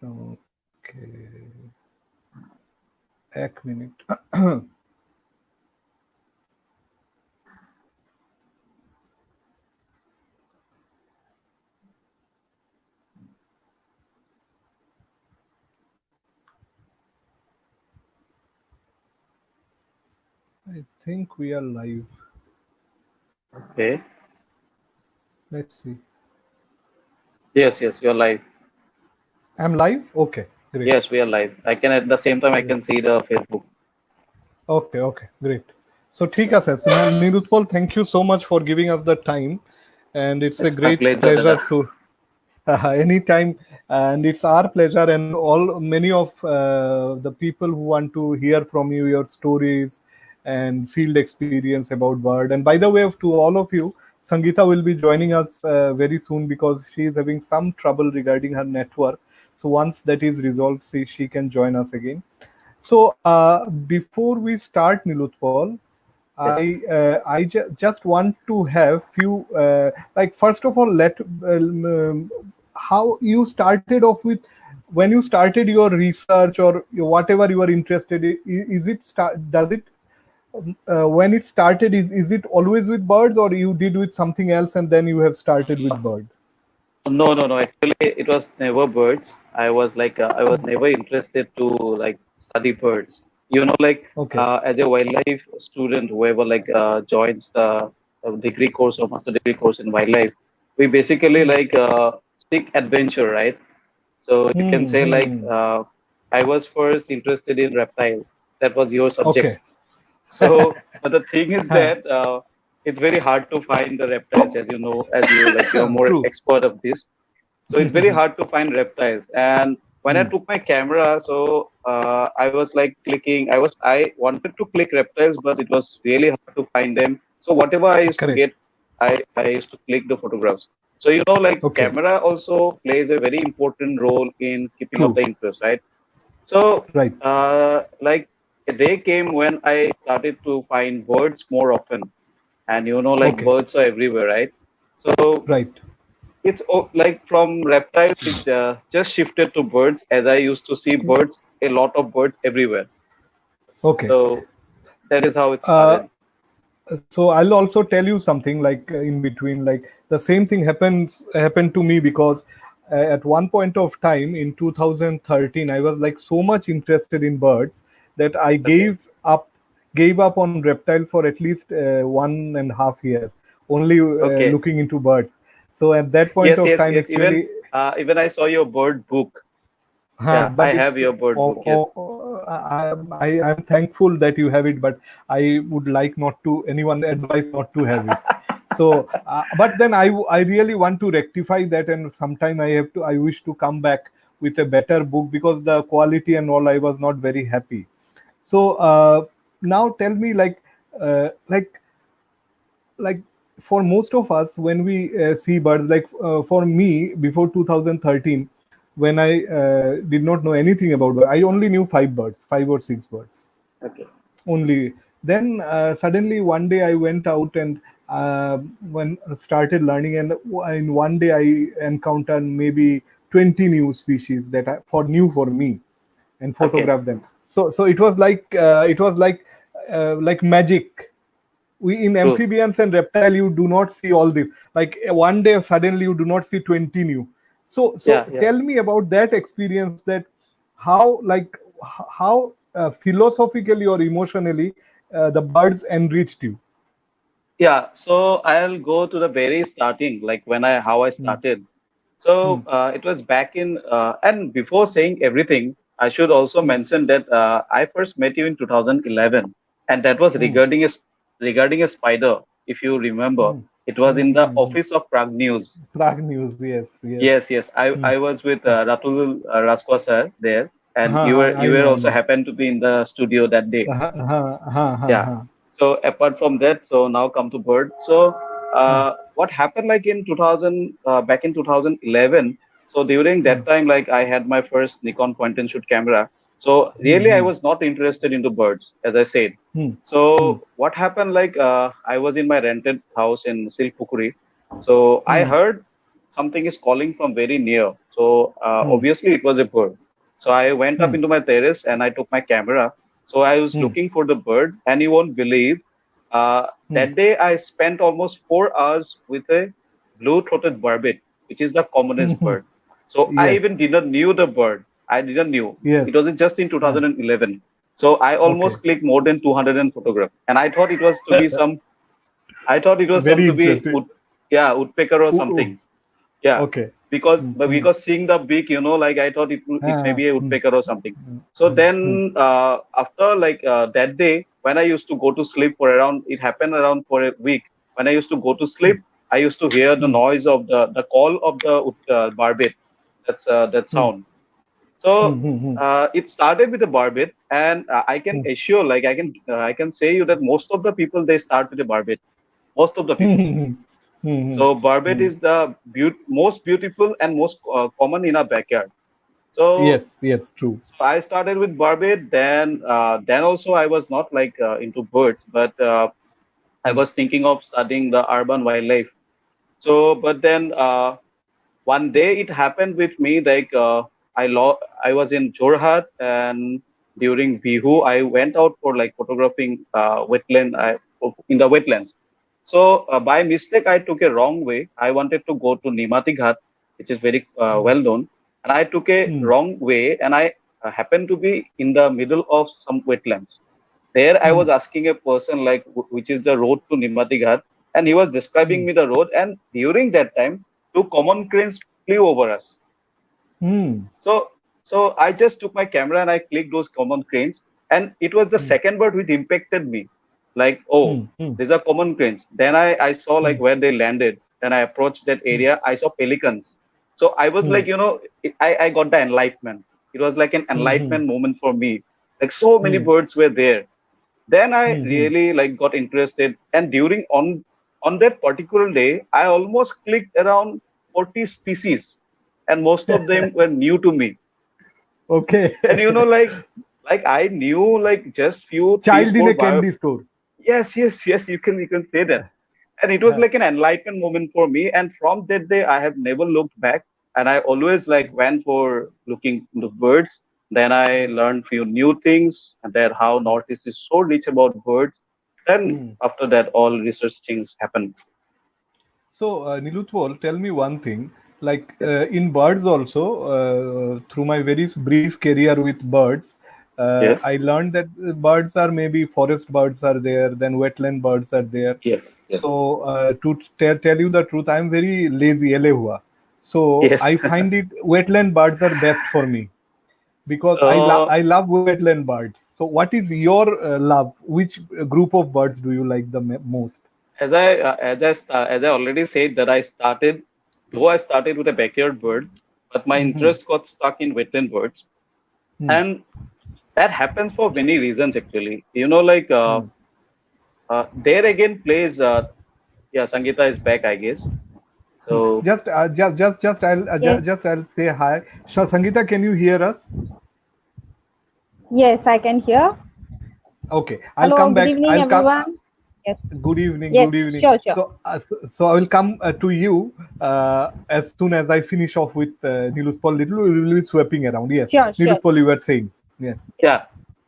Okay. एक minute. I think we are live. Okay. Let's see. Yes, yes, you're live. I'm live? Okay, great. Yes, we are live. I can at the same time I Great. can see the Facebook. Okay, okay, great. So, ठीक है, sir. So, Nirutpal, thank you so much for giving us the time, and it's a It's my great pleasure, pleasure Dada. to anytime, and it's our pleasure, and all many of the people who want to hear from you your stories and field experience about bird. And by the way, to all of you, Sangeeta will be joining us very soon because she is having some trouble regarding her network. So once that is resolved, she can join us again. So before we start, Nilutpal, Yes. just want to have few like first of all let how you started off with when you started your research or whatever you are interested in, is it start does it when it started is it always with birds or you did with something else and then you have started with bird? No, no, no. Actually, it was never birds. I was like, I was never interested to like study birds. Like Okay. as a wildlife student, whoever like joins the degree course or master degree course in wildlife, we basically Hmm. like seek adventure, right? So you can say like Hmm. I was first interested in reptiles. That was your subject. Okay. So, but the thing is Huh. that it's very hard to find the reptiles, as you know, as you like, you're more True. expert of this. So it's very hard to find reptiles. And when I Hmm. took my camera, so I was like clicking. I wanted to click reptiles, but it was really hard to find them. So whatever I used to Correct. get, I used to click the photographs. So like Okay. camera also plays a very important role in keeping up True. the interest, right? So, Right. like a day came when I started to find birds more often, and like Okay. birds are everywhere, right? So Right. it's like from reptiles, it just shifted to birds, as I used to see birds, a lot of birds everywhere. Okay. So that is how it Uh, started. so I'll also tell you something like in between, like the same thing happened to me because at one point of time in 2013, I was like so much interested in birds that I Okay, gave up on reptiles for at least 1.5 year, only okay, looking into birds. So at that point yes, of yes, time, yes. Even actually, even I saw your bird book. huh, Yeah, I but have it's your bird book. Yes. I'm thankful that you have it, but I would like not to anyone advise not to have it. So, but then I really want to rectify that, and sometime I wish to come back with a better book because the quality and all I was not very happy. So now tell me uh, like like for most of us when we see birds like for me before 2013 when I did not know anything about birds, I only knew five or six birds Okay. only. Then suddenly one day I went out and when started learning, and in one day I encountered maybe 20 new species that are for new for me and Okay. photograph them. So it was like magic. We in True. amphibians and reptile you do not see all this like one day suddenly you do not see 20 new. So Yeah. Yeah. tell me about that experience, that how how philosophically or emotionally the birds enriched you. Yeah, so I'll go to the very starting, like when how I Hmm. started. So Hmm. it was back in, and before saying everything, I should also Hmm. mention that I first met you in 2011, and that was Hmm. regarding a spider. If you remember, Hmm. it was in the Hmm. office of Prague News. Prague news, yes, yes. Yes, yes, Hmm. I was with Ratul Raskwa sir there, and I you were know, I also know. happened to be in the studio that day. Yeah. So apart from that, so now come to bird. So Hmm. what happened like in 2000, back in 2011? So during Hmm. that time, like I had my first Nikon point and shoot camera. So Hmm. really, I Hmm. was not interested into birds, as I said. Hmm. Hmm. So what happened? Like I was in my rented house in Silpukuri. So I Hmm. heard. something is calling from very near. So obviously it was a bird. So I went up Hmm. into my terrace and I took my camera. So I was Hmm. looking for the bird, and you won't believe, Hmm. that day I spent almost 4 hours with a blue-throated barbet, which is the commonest Hmm. bird. So I Yes. even didn't knew the bird. I didn't knew. Yes. It was just in Ah, 2011. So I okay. almost clicked more than 200 photographs, and I thought it was to be some. I thought it was some Very to be, interesting. yeah, woodpecker or Oh, something. Yeah, okay. because Hmm. but Hmm. because seeing the beak, like I thought it may Ah, be a hmm. woodpecker or something. Hmm. So Hmm. Hmm. then after that day, when I used to go to sleep for around, it happened around for a week. When I used to go to Hmm. sleep, I used to hear the Hmm. noise of the call of the barbet. That Hmm. sound. So Hmm. Hmm. it started with a barbet, and I can Hmm. assure, like I can say you that most of the people they start with a barbet. Most of the Hmm. people. Hmm. Hmm. So barbet Hmm. is the most beautiful and most common in our backyard. Yes. So, Yes. True. so I started with barbet. Then also I was not like into birds, but I Hmm. was thinking of studying the urban wildlife. So, but then one day it happened with me, like I was in Jorhat, and during Bihu I went out for like photographing in the wetlands. So by mistake I took a wrong way. I wanted to go to Nimati Ghat, which is very Hmm. well known, and I took a Hmm. wrong way, and I happened to be in the middle of some wetlands. There I Hmm. was asking a person like which is the road to Nimati Ghat, and he was describing Hmm. me the road. And during that time, two common cranes flew over us. Hmm. So I just took my camera and I clicked those common cranes, and it was the Hmm. second bird which impacted me. Like, oh, Hmm. Hmm. these are common cranes. Then I saw Hmm. like where they landed. Then I approached that area. I saw pelicans. So I was Hmm. like, I got the enlightenment. It was like an Hmm. Hmm. enlightenment moment for me. Like so many Hmm. birds were there. Then I Hmm. Hmm. really like got interested, and during on that particular day I almost clicked around 40 species, and most of them were new to me. Okay. And like I knew like just few three Child in four a bio. candy store. Yes, you can say that. And it was Huh. like an enlightenment moment for me, and from that day I have never looked back, and I always like went for looking into birds. Then I learned few new things, and that how Northeast is so rich about birds. Then Hmm. after that all research things happen. So, Niluthwal, tell me one thing. Like Yes. in birds also, through my very brief career with birds, Yes. I learned that birds are maybe forest birds are there, then wetland birds are there. Yes. Yes. So, to tell you the truth, I'm very lazy, ele hua. So Yes. I find it wetland birds are best for me because uh, I love wetland birds. So, what is your love? Which group of birds do you like the most? as I already said that I started with a backyard bird, but my Hmm. interest got stuck in wetland birds, Hmm. and that happens for many reasons actually. Like Hmm. there again plays. Yeah, Sangeeta is back, I guess. Hmm. So Yes, Just I'll say hi. Sangeeta, can you hear us? yes, I can hear. Okay, I'll Hello, come good back. evening, I'll come. everyone. Yes, Good evening. yes, Good evening. sure, sure. So I will come to you as soon as I finish off with Nilutpal. Little, we will be swapping around. Yes, Sure, sure. Nilutpal, you were saying. Yes. yeah.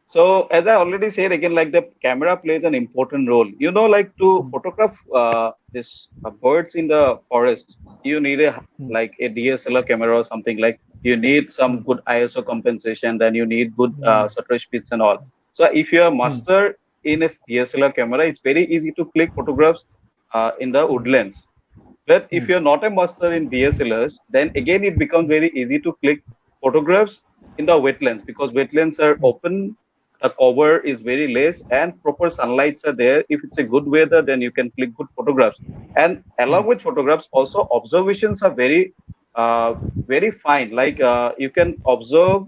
So as I already said again, like the camera plays an important role. Like to Hmm. photograph this birds in the forest, you need Hmm. like a DSLR camera or something. Like you need some Hmm. good ISO compensation, then you need good Hmm. shutter speeds and all. So if you are Hmm. master in a DSLR camera, it's very easy to click photographs in the Hmm. woodlands. But Hmm. if you're not a master in DSLRs, then again it becomes very easy to click photographs in the wetlands, because wetlands are Hmm. open, the cover is very less, and proper sunlights are there. If it's a good weather, then you can click good photographs. And Hmm. along with photographs, also observations are uh, very fine. Like you can observe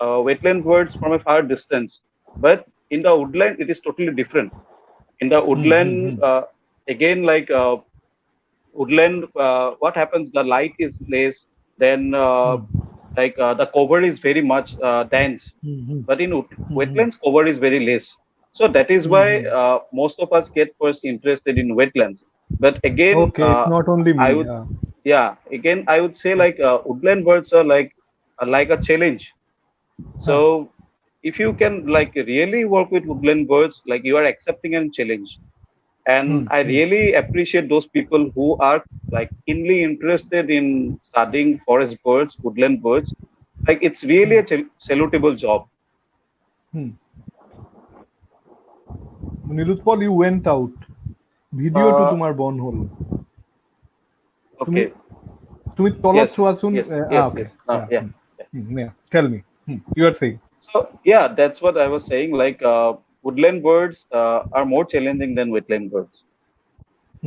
wetland birds from a far distance, but in the woodland, it is totally different. In the Hmm. Hmm. woodland, Hmm. again, like woodland, what happens, the light is less, then Hmm. like the cover is very much dense, Hmm. but in Hmm. wetlands cover is very less. So that is Hmm. why Hmm. most of us get first interested in wetlands. But again Okay, it's not only I me. would, yeah, again, I would say like woodland birds are like a challenge. Huh. So if you can like really work with woodland birds, like you are accepting a challenge. And Hmm. I Hmm. really appreciate those people who are like keenly interested in studying forest birds, woodland birds. Like it's really Hmm. a salutable job. Hmm. Nilutpal, you went out. ভিডিঅ'টো Uh, তোমাৰ বন্ধ হ'ল। তুমি okay. তুমি তলত Yes. চোৱাচোন। Yes. Yes. Okay. Yes. Yeah. Yeah. Yeah. Yeah. Tell me. You are saying. So yeah, that's what I was saying. Like woodland birds are more challenging than wetland birds.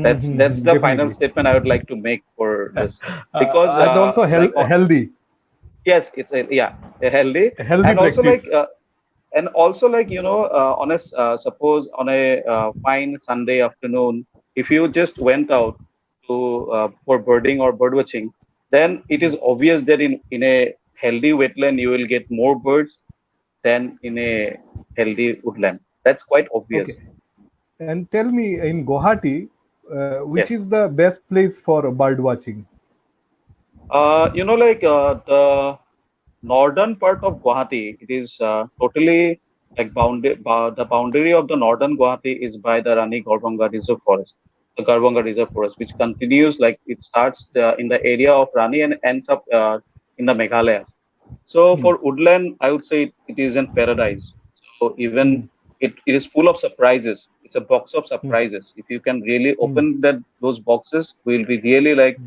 That's the final Definitely. statement I would like to make for this because And also healthy. yes, it's a yeah a healthy A healthy and also practice. like on a suppose on a fine Sunday afternoon, if you just went out to for birding or bird watching, then it is obvious that in a healthy wetland you will get more birds than in a healthy woodland. That's quite Okay. obvious. And tell me, in Guwahati, which Yes. is the best place for bird watching? Like the northern part of Guwahati, it is totally like the boundary of the northern Guwahati is by the Rani Garbhanga Reserve Forest, the Garbhanga Reserve Forest, which continues like it starts in the area of Rani and ends up in the Meghalayas. So Hmm. for woodland, I would say it is in paradise. So even Hmm. it is full of surprises. It's a box of Hmm. surprises. If you can really Hmm. open those boxes, we'll be really like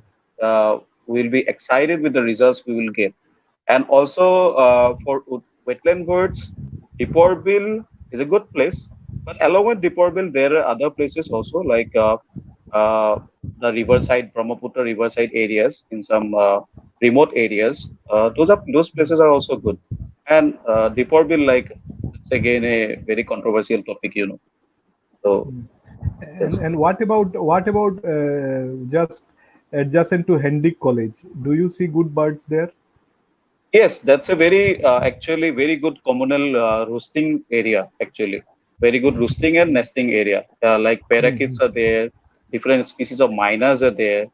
we'll be excited with the results we will get. And also for wetland birds, Diporbil is a good place. But along with Diporbil, there are other places also like uh, the riverside, Brahmaputra riverside areas in some remote areas. Those places are also good. And Diporbil, like it's again a very controversial topic. So yes. And what about just adjacent to Hendick College? Do you see good birds there? Yes, that's a very actually very good communal roosting area. Actually, very good roosting and nesting area. Like parakeets are there, different species of miners are there,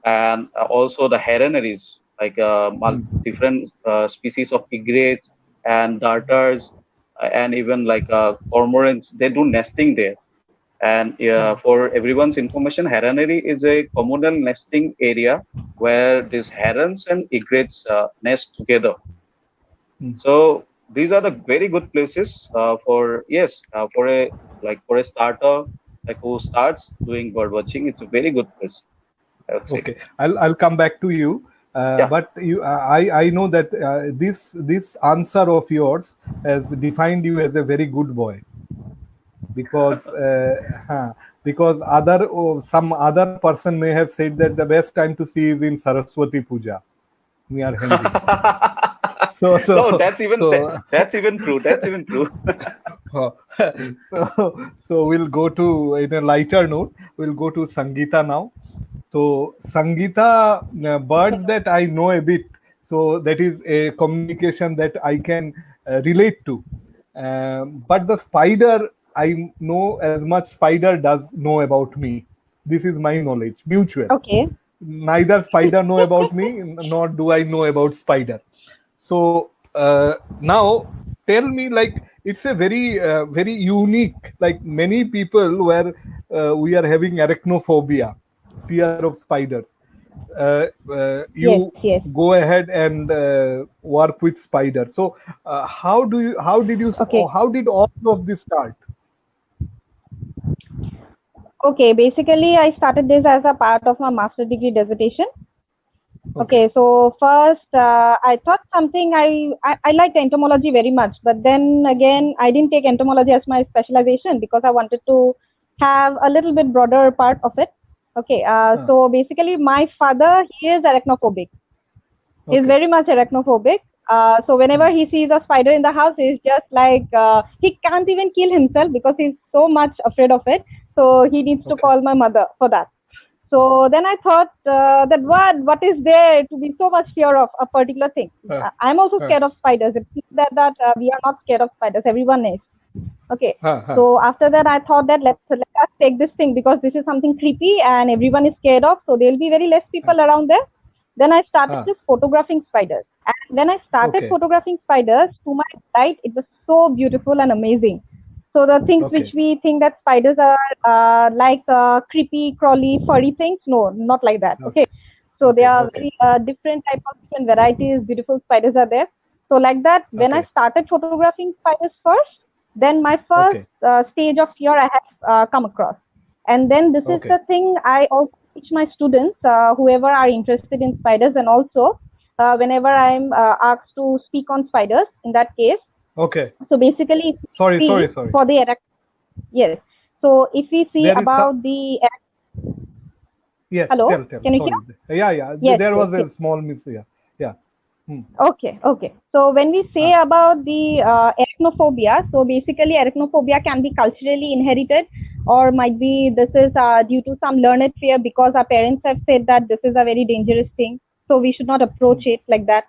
and also the heranaries, like different species of egrets and darters, and even like cormorants. They do nesting there. And for everyone's information, heronry is a communal nesting area where these herons and egrets nest together. So these are the very good places for yes for a starter like who starts doing bird watching. It's a very good place, I would say. Okay, I'll come back to you. Yeah. But I know that this answer of yours has defined you as a very good boy, because some other person may have said that the best time to see is in Saraswati Puja near Hendik. So No, so so that's even true. That's even true. uh, so we'll go to, in a lighter note, we'll go to Sangeeta now. So Sangeeta, birds that I know a bit, so that is a communication that I can relate to. But the spider, I know as much spider does know about me. This is my knowledge, mutual. Okay. Neither spider know about me, nor do I know about spider. So now tell me, like, it's a very unique, like many people where we are having arachnophobia, fear of spiders. Yes, You yes. go ahead and work with spiders. So Okay. how did all of this start? Okay. Basically, I started this as a part of my master degree dissertation. Okay, so first I thought something I liked entomology very much, but then again I didn't take entomology as my specialization because I wanted to have a little bit broader part of it. Okay, so basically my father, he is arachnophobic. He's Okay. very much arachnophobic. So whenever he sees a spider in the house, he's just like he can't even kill himself because he's so much afraid of it. So he needs to Okay. call my mother for that. So then I thought that what is there to be so much fear of a particular thing? I'm also scared of spiders. It's not that we are not scared of spiders. Everyone is. Okay. Huh, huh. So after that, I thought that let us take this thing because this is something creepy and everyone is scared of. So there will be very less people around there. Then I started Huh. just photographing spiders. And when I started Okay. photographing spiders, to my delight, it was so beautiful and amazing. So the things Okay. which we think that spiders are like creepy, crawly, furry things, no, not like that. Okay. So Okay, there are okay. very different type of different varieties, beautiful spiders are there. So like that, when I Okay. started photographing spiders first, then my first Okay. stage of fear I have come across. And then this is Okay. the thing I also teach my students, whoever are interested in spiders, and also whenever I'm asked to speak on spiders, in that case. Okay. So basically, if we Sorry. see for the yes. So if we see There is about the yes. hello, Tell. can you Sorry. hear? Yeah, yeah. Yes, There yes, was yes. a small miss here. Yeah. Hmm. Okay. So when we say about the arachnophobia, so basically arachnophobia can be culturally inherited, or might be this is due to some learned fear because our parents have said that this is a very dangerous thing, so we should not approach it like that.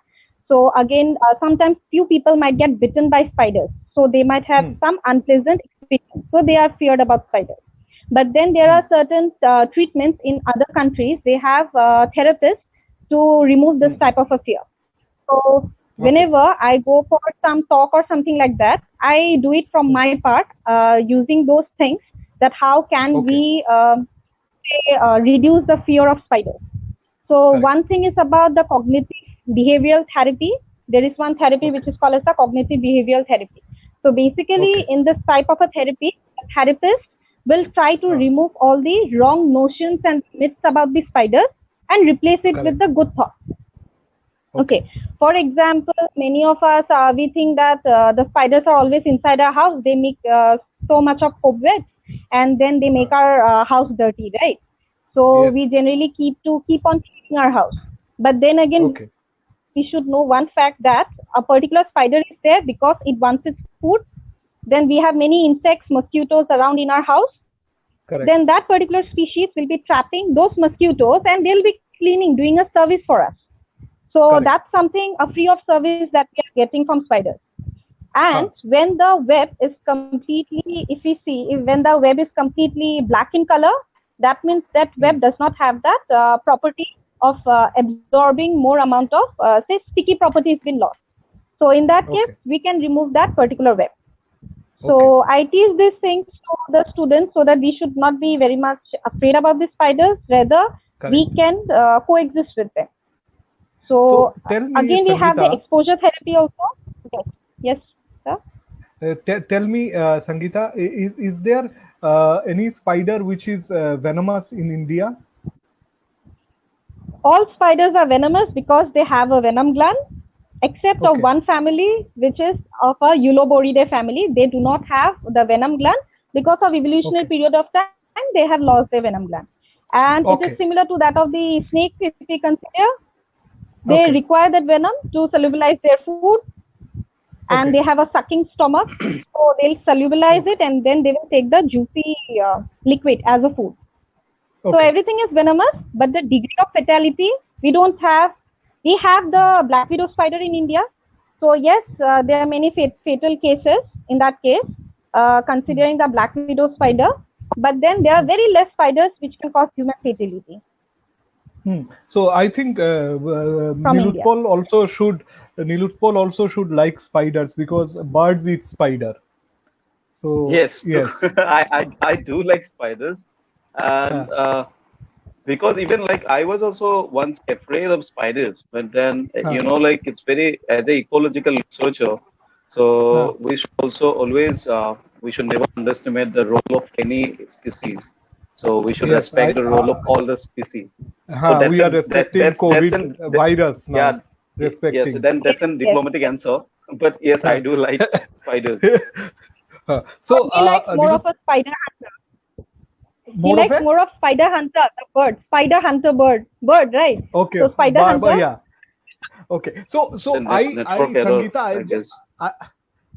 So again, sometimes few people might get bitten by spiders, so they might have some unpleasant experience, so they are feared about spiders. But then there are certain treatments in other countries. They have therapists to remove this type of a fear. So whenever I go for some talk or something like that, I do it from my part using those things that how can we reduce the fear of spiders. So Correct. one thing is about the cognitive behavioral therapy. There is one therapy which is called as the cognitive behavioral therapy. So basically in this type of a therapy, a therapist will try to remove all the wrong notions and myths about the spiders and replace it with the good thoughts. Okay. For example, many of us, we think that the spiders are always inside our house. They make so much of cobwebs and then they make our house dirty, right? So Yes. we generally keep on cleaning our house. But then again, we should know one fact that a particular spider is there because it wants its food. Then we have many insects, mosquitoes around in our house. Correct. Then that particular species will be trapping those mosquitoes and they'll be cleaning, doing a service for us. So that's something, a free of service that we are getting from spiders. And when the web is completely, if we see, when the web is completely black in color, that means that web does not have that property of absorbing more amount of, say, sticky property has been lost. So in that case, we can remove that particular web. So I teach these things to the students so that we should not be very much afraid about the spiders. Rather, we can coexist with them. So tell me, again, we have the Sangeeta, exposure therapy also. Yes, sir. tell me, Sangeeta, is there any spider which is venomous in India? All spiders are venomous because they have a venom gland, except of one family, which is of a Euloboridae family. They do not have the venom gland because of evolutionary period of time. They have lost their venom gland, and it is similar to that of the snakes. If we consider, they require that venom to solubilize their food, and they have a sucking stomach, so they'll solubilize it, and then they will take the juicy liquid as a food. So everything is venomous, but the degree of fatality we don't have. We have the black widow spider in India. So yes, there are many fatal cases in that case, considering the black widow spider. But then there are very less spiders which can cause human fatality. So I think Nilotpal also should like spiders because birds eat spider. So yes, yes. I do like spiders, and because even like I was also once afraid of spiders, but then like it's very, as a ecological researcher, so we should also always we should never underestimate the role of any species. So we should respect the role of all the species. So we are respecting COVID virus now. Yeah, respecting. yes, then that's a diplomatic answer. But yes, I do like spiders. So he likes more of a spider hunter. He likes more of spider hunter, the bird. Spider hunter bird, right? Okay. So spider hunter. Yeah. Okay. So Sangeeta,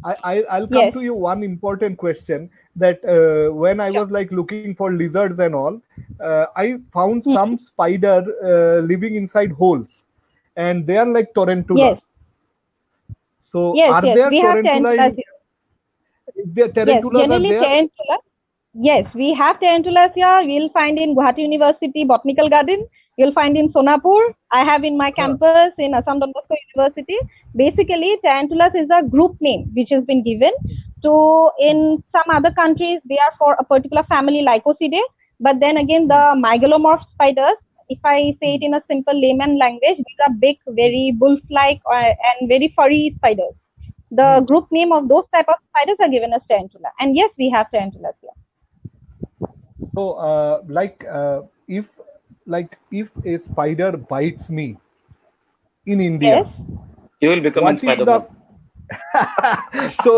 I'll come to you one important question that when I was like looking for lizards and all, I found some spider living inside holes, and they are like tarantula. Yes. So are there tarantula the tarantulas are generally there? tarantula. Yes, we have tarantulas here. You'll find in Guwahati University Botanical Garden. You'll find in Sonapur. I have in my campus in Assam Don Bosco University. Basically, tarantulas is a group name which has been given to. In some other countries, they are for a particular family, Lycosidae. But then again, the megalomorph spiders, if I say it in a simple layman language, these are big, very wolf-like and very furry spiders. The group name of those type of spiders are given as tarantula. And yes, we have tarantulas here. So, if a spider bites me in India, Yes. You will become a what is spider. the so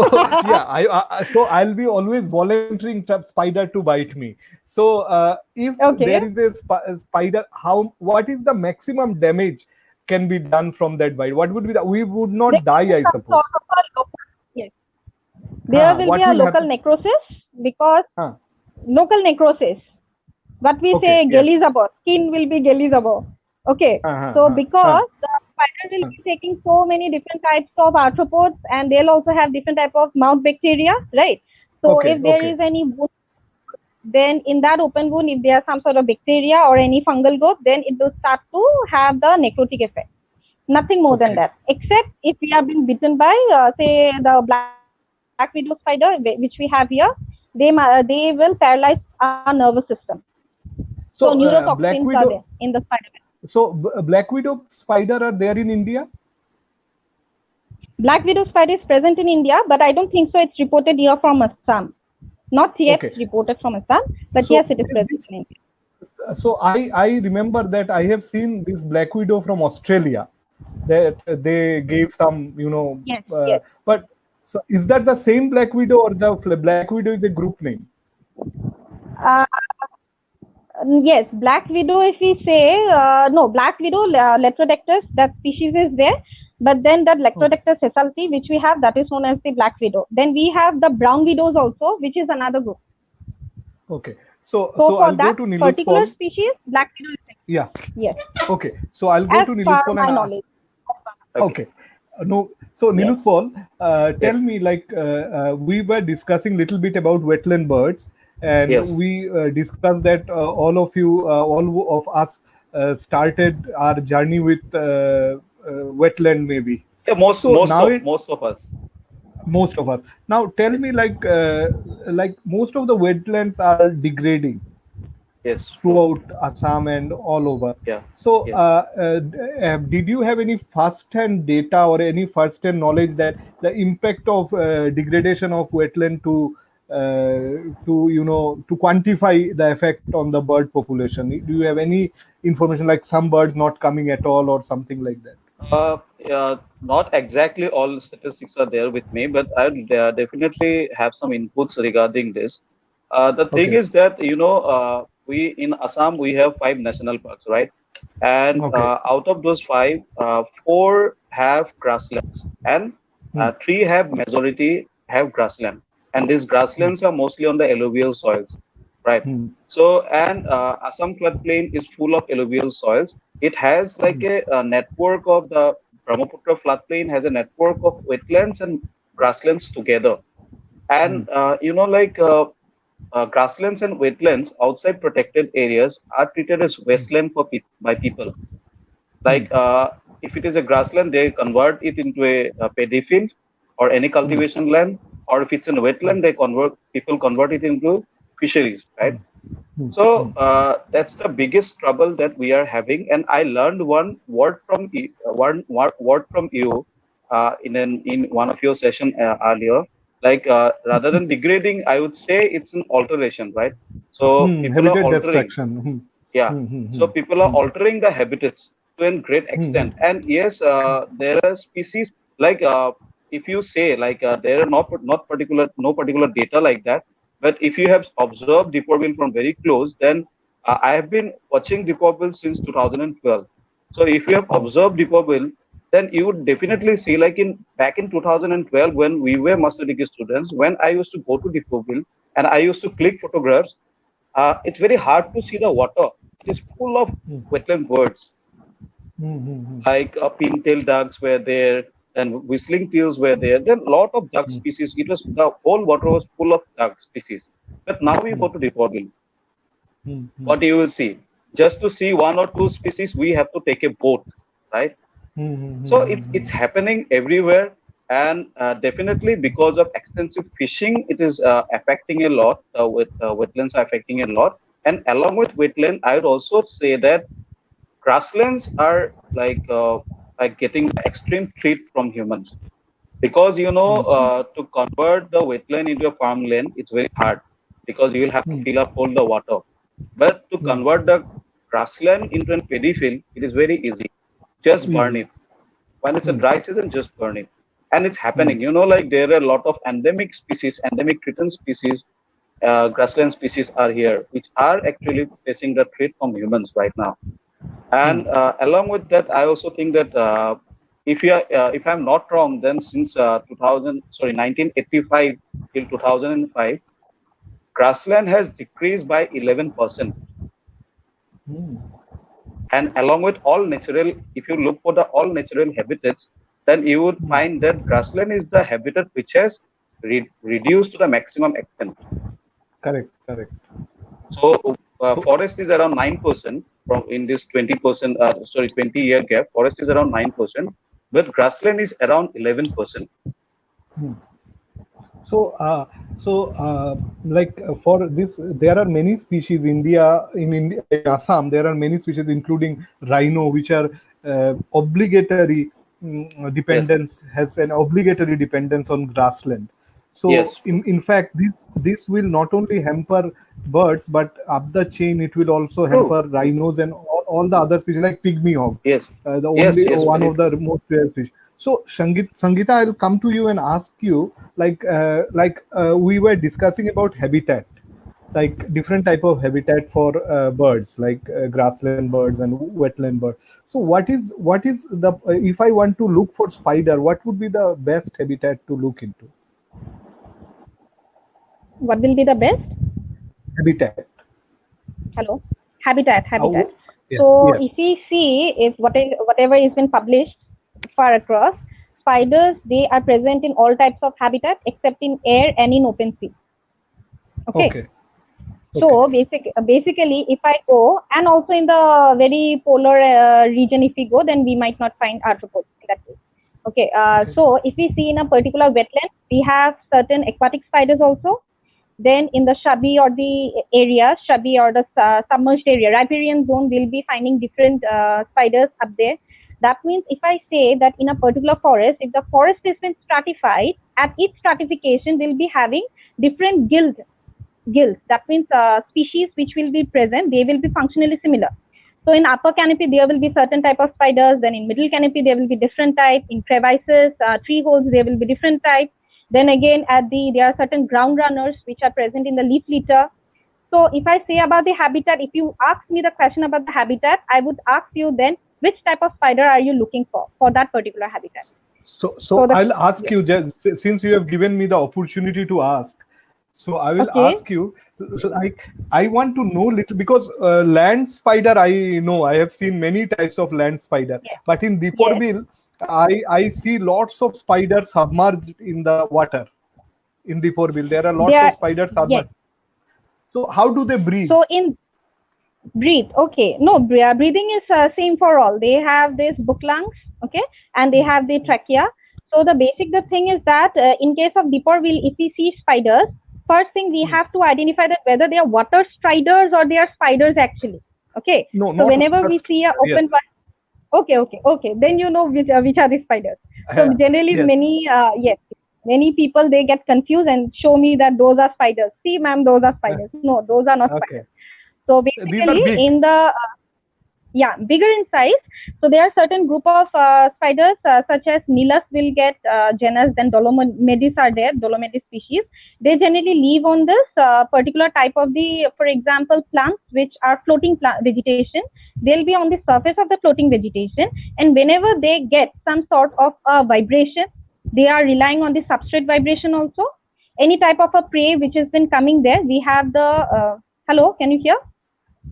yeah, so I'll be always volunteering spider to bite me. So if Okay. there is a spider, what is the maximum damage can be done from that bite? What would be we would not There die, will be I some suppose. sort of a local, yes. There will What be a will local happen? necrosis because Huh. local necrosis. What we Okay, say, yes. gelizabo, skin will be gelizabo. Okay. So because the spider will be taking so many different types of arthropods and they'll also have different type of mouth bacteria, right? So Okay, if there okay. is any wound, then in that open wound, if there are some sort of bacteria or any fungal growth, then it will start to have the necrotic effect. Nothing more than Okay. that, except if we have been bitten by, say, the black widow spider, which we have here, they will paralyze our nervous system. So neurotoxins Black are widow. there in the spider web. So black widow spider are there in India? Black widow spider is present in India, but I don't think so. It's reported here from Assam. Not yet Okay. reported from Assam, but So yes, it is present in India. So I remember that I have seen this black widow from Australia. That they gave some, Yes, yes. But so is that the same black widow or the black widow is a group name? Yes, black widow. If we say no, black widow Leptodectus, that species is there. But then that Leptodectus sessalti, which we have, that is known as the black widow. Then we have the brown widows also, which is another group. Okay. So for I'll go that to Nilotpal. particular species, black widow is there. Yeah. Yes. Okay. So I'll go As to per Nilotpal my and knowledge. Okay. No. So Nilotpal, tell me, we were discussing little bit about wetland birds, and Yes. we discussed that all of us started our journey with wetland, maybe. Yeah, most of us. Most of us. Now tell me, like most of the wetlands are degrading. Yes. Throughout Assam and all over. Yeah. So, Yes. did you have any first-hand data or any first-hand knowledge that the impact of degradation of wetland to quantify the effect on the bird population? Do you have any information, like some birds not coming at all or something like that? Not exactly all statistics are there with me, but I'll definitely have some inputs regarding this. The thing is that, we in Assam, we have 5 national parks, right? And out of those 5, 4 have grasslands, and 3 have grassland. And these grasslands are mostly on the alluvial soils, right? So, and Assam floodplain is full of alluvial soils. It has like a network of the Brahmaputra floodplain has a network of wetlands and grasslands together. And, grasslands and wetlands outside protected areas are treated as wasteland by people. Like if it is a grassland, they convert it into a paddy field or any cultivation land, or if it's in a wetland, people convert it into fisheries, right? So that's the biggest trouble that we are having. And I learned one word from you in one of your session earlier. Like rather than degrading, I would say it's an alteration, right? So people are altering. Destruction. Yeah. So people are altering the habitats to a great extent. And yes, there are species like if you say like there are no particular data like that. But if you have observed Deeporville from very close, then I have been watching Deeporville since 2012. So if you have observed Deeporville, then you would definitely see, like back in 2012, when we were master degree students, when I used to go to Deeporville and I used to click photographs, it's very hard to see the water. It is full of wetland birds. Like pintail ducks were there, and whistling teals were there. Then a lot of duck species. It was the whole water was full of duck species. But now we go to Deeporbil. What you will see? Just to see one or two species, we have to take a boat, right? So it's happening everywhere, and definitely because of extensive fishing, it is affecting a lot. Wetlands are affecting a lot, and along with wetland, I would also say that grasslands are like getting extreme threat from humans, because to convert the wetland into a farmland, it's very hard, because you will have to fill up all the water. But to convert the grassland into a paddy field, it is very easy. Just burn it. When it's a dry season, just burn it. And it's happening. Like there are a lot of endemic species, endemic threatened species, grassland species are here, which are actually facing the threat from humans right now. And along with that, I also think that if I'm not wrong, then since 1985 till 2005, grassland has decreased by 11%. And along with all natural, if you look for the all natural habitats, then you would find that grassland is the habitat which has reduced to the maximum extent. Correct. So forest is around 9% from in this 20-year gap. Forest is around 9%, but grassland is around 11%. So for this, there are many species. In Assam, there are many species, including rhino, which are obligatory dependence, has an obligatory dependence on grassland. So in fact, this will not only hamper birds, but up the chain it will also hamper rhinos and all the other species like pygmy hog. One of the most rare species. So Sangeeta, I'll come to you and ask you, we were discussing about habitat, like different type of habitat for birds, like grassland birds and wetland birds. So what is the if I want to look for spider, what would be the best habitat to look into? What will be the best? Habitat. Hello? Habitat. Yes, So yes. if we see, if whatever is been published far across, spiders, they are present in all types of habitat except in air and in open sea. Okay. So basically, if I go, and also in the very polar region, if we go, then we might not find arthropods in that case. Okay. So if we see in a particular wetland, we have certain aquatic spiders also. Then in the shrubby or the area, or the submerged area, riparian zone, we'll be finding different spiders up there. That means if I say that in a particular forest, if the forest has been stratified, at each stratification, we'll be having different guilds. That means species which will be present, they will be functionally similar. So in upper canopy, there will be certain type of spiders. Then in middle canopy, there will be different type. In crevices, tree holes, there will be different type. Then again, there are certain ground runners which are present in the leaf litter. So if I say about the habitat, if you ask me the question about the habitat, I would ask you then, which type of spider are you looking for that particular habitat? So I'll ask you, since you have given me the opportunity to ask, so I will ask you, I want to know little, because land spider, I know, I have seen many types of land spider, but in Deeporbil, I see lots of spiders submerged in the water. In Deeporbil, there are lots of spiders submerged. So how do they breathe? So breathe. Okay. No, breathing is same for all. They have this book lungs, okay, and they have the trachea. So the thing is that in case of Deeporbil, if we see spiders, first thing we have to identify that whether they are water striders or they are spiders actually. Okay. No, so whenever we see an open okay. Then you know which are the spiders. So generally many people, they get confused and show me that those are spiders. See, ma'am, those are spiders. No, those are not spiders. So basically in the bigger in size. So there are certain group of spiders such as Nilus will get genus, then Dolomedis are there, Dolomedis species. They generally live on this particular type of for example, plants which are floating vegetation. They'll be on the surface of the floating vegetation, and whenever they get some sort of vibration, they are relying on the substrate vibration also. Any type of a prey which has been coming there, we have the hello, can you hear?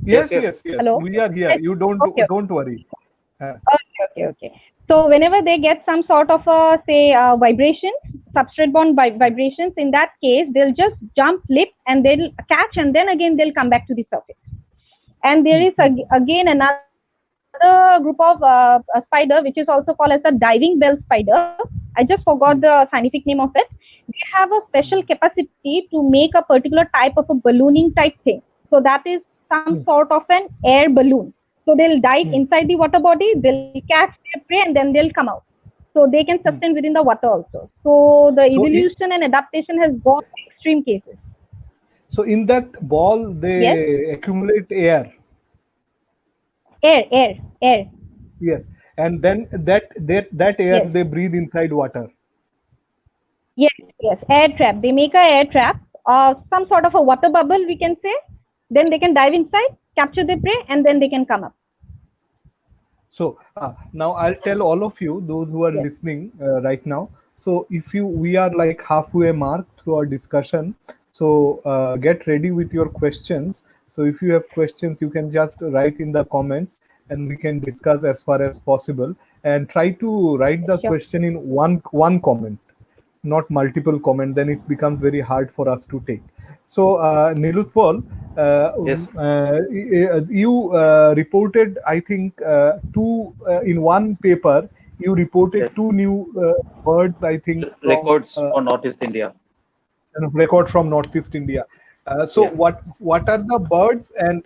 Yes. Hello? We are here. You don't worry. Okay. So whenever they get some sort of a vibrations, substrate borne vibrations, in that case they'll just jump, leap, and they'll catch, and then again they'll come back to the surface. And there is again another group of a spider which is also called as a diving bell spider. I just forgot the scientific name of it. They have a special capacity to make a particular type of a ballooning type thing. So that is some sort of an air balloon. So they'll dive inside the water body, they'll catch their prey, and then they'll come out. So they can sustain within the water also. So the evolution and adaptation has gone to extreme cases. So in that ball, they accumulate air. Air. Yes, and then that air they breathe inside water. Yes, air trap. They make a air trap, some sort of a water bubble, we can say. Then they can dive inside, capture the prey, and then they can come up. So now I'll tell all of you, those who are listening right now. So we are like halfway mark through our discussion. So get ready with your questions. So if you have questions, you can just write in the comments and we can discuss as far as possible, and try to write the question in one comment, not multiple comment. Then it becomes very hard for us to take. So Nilotpal, you reported, I think, two in one paper. You reported two new birds, I think. Records for Northeast India. Record from Northeast India. What are the birds? And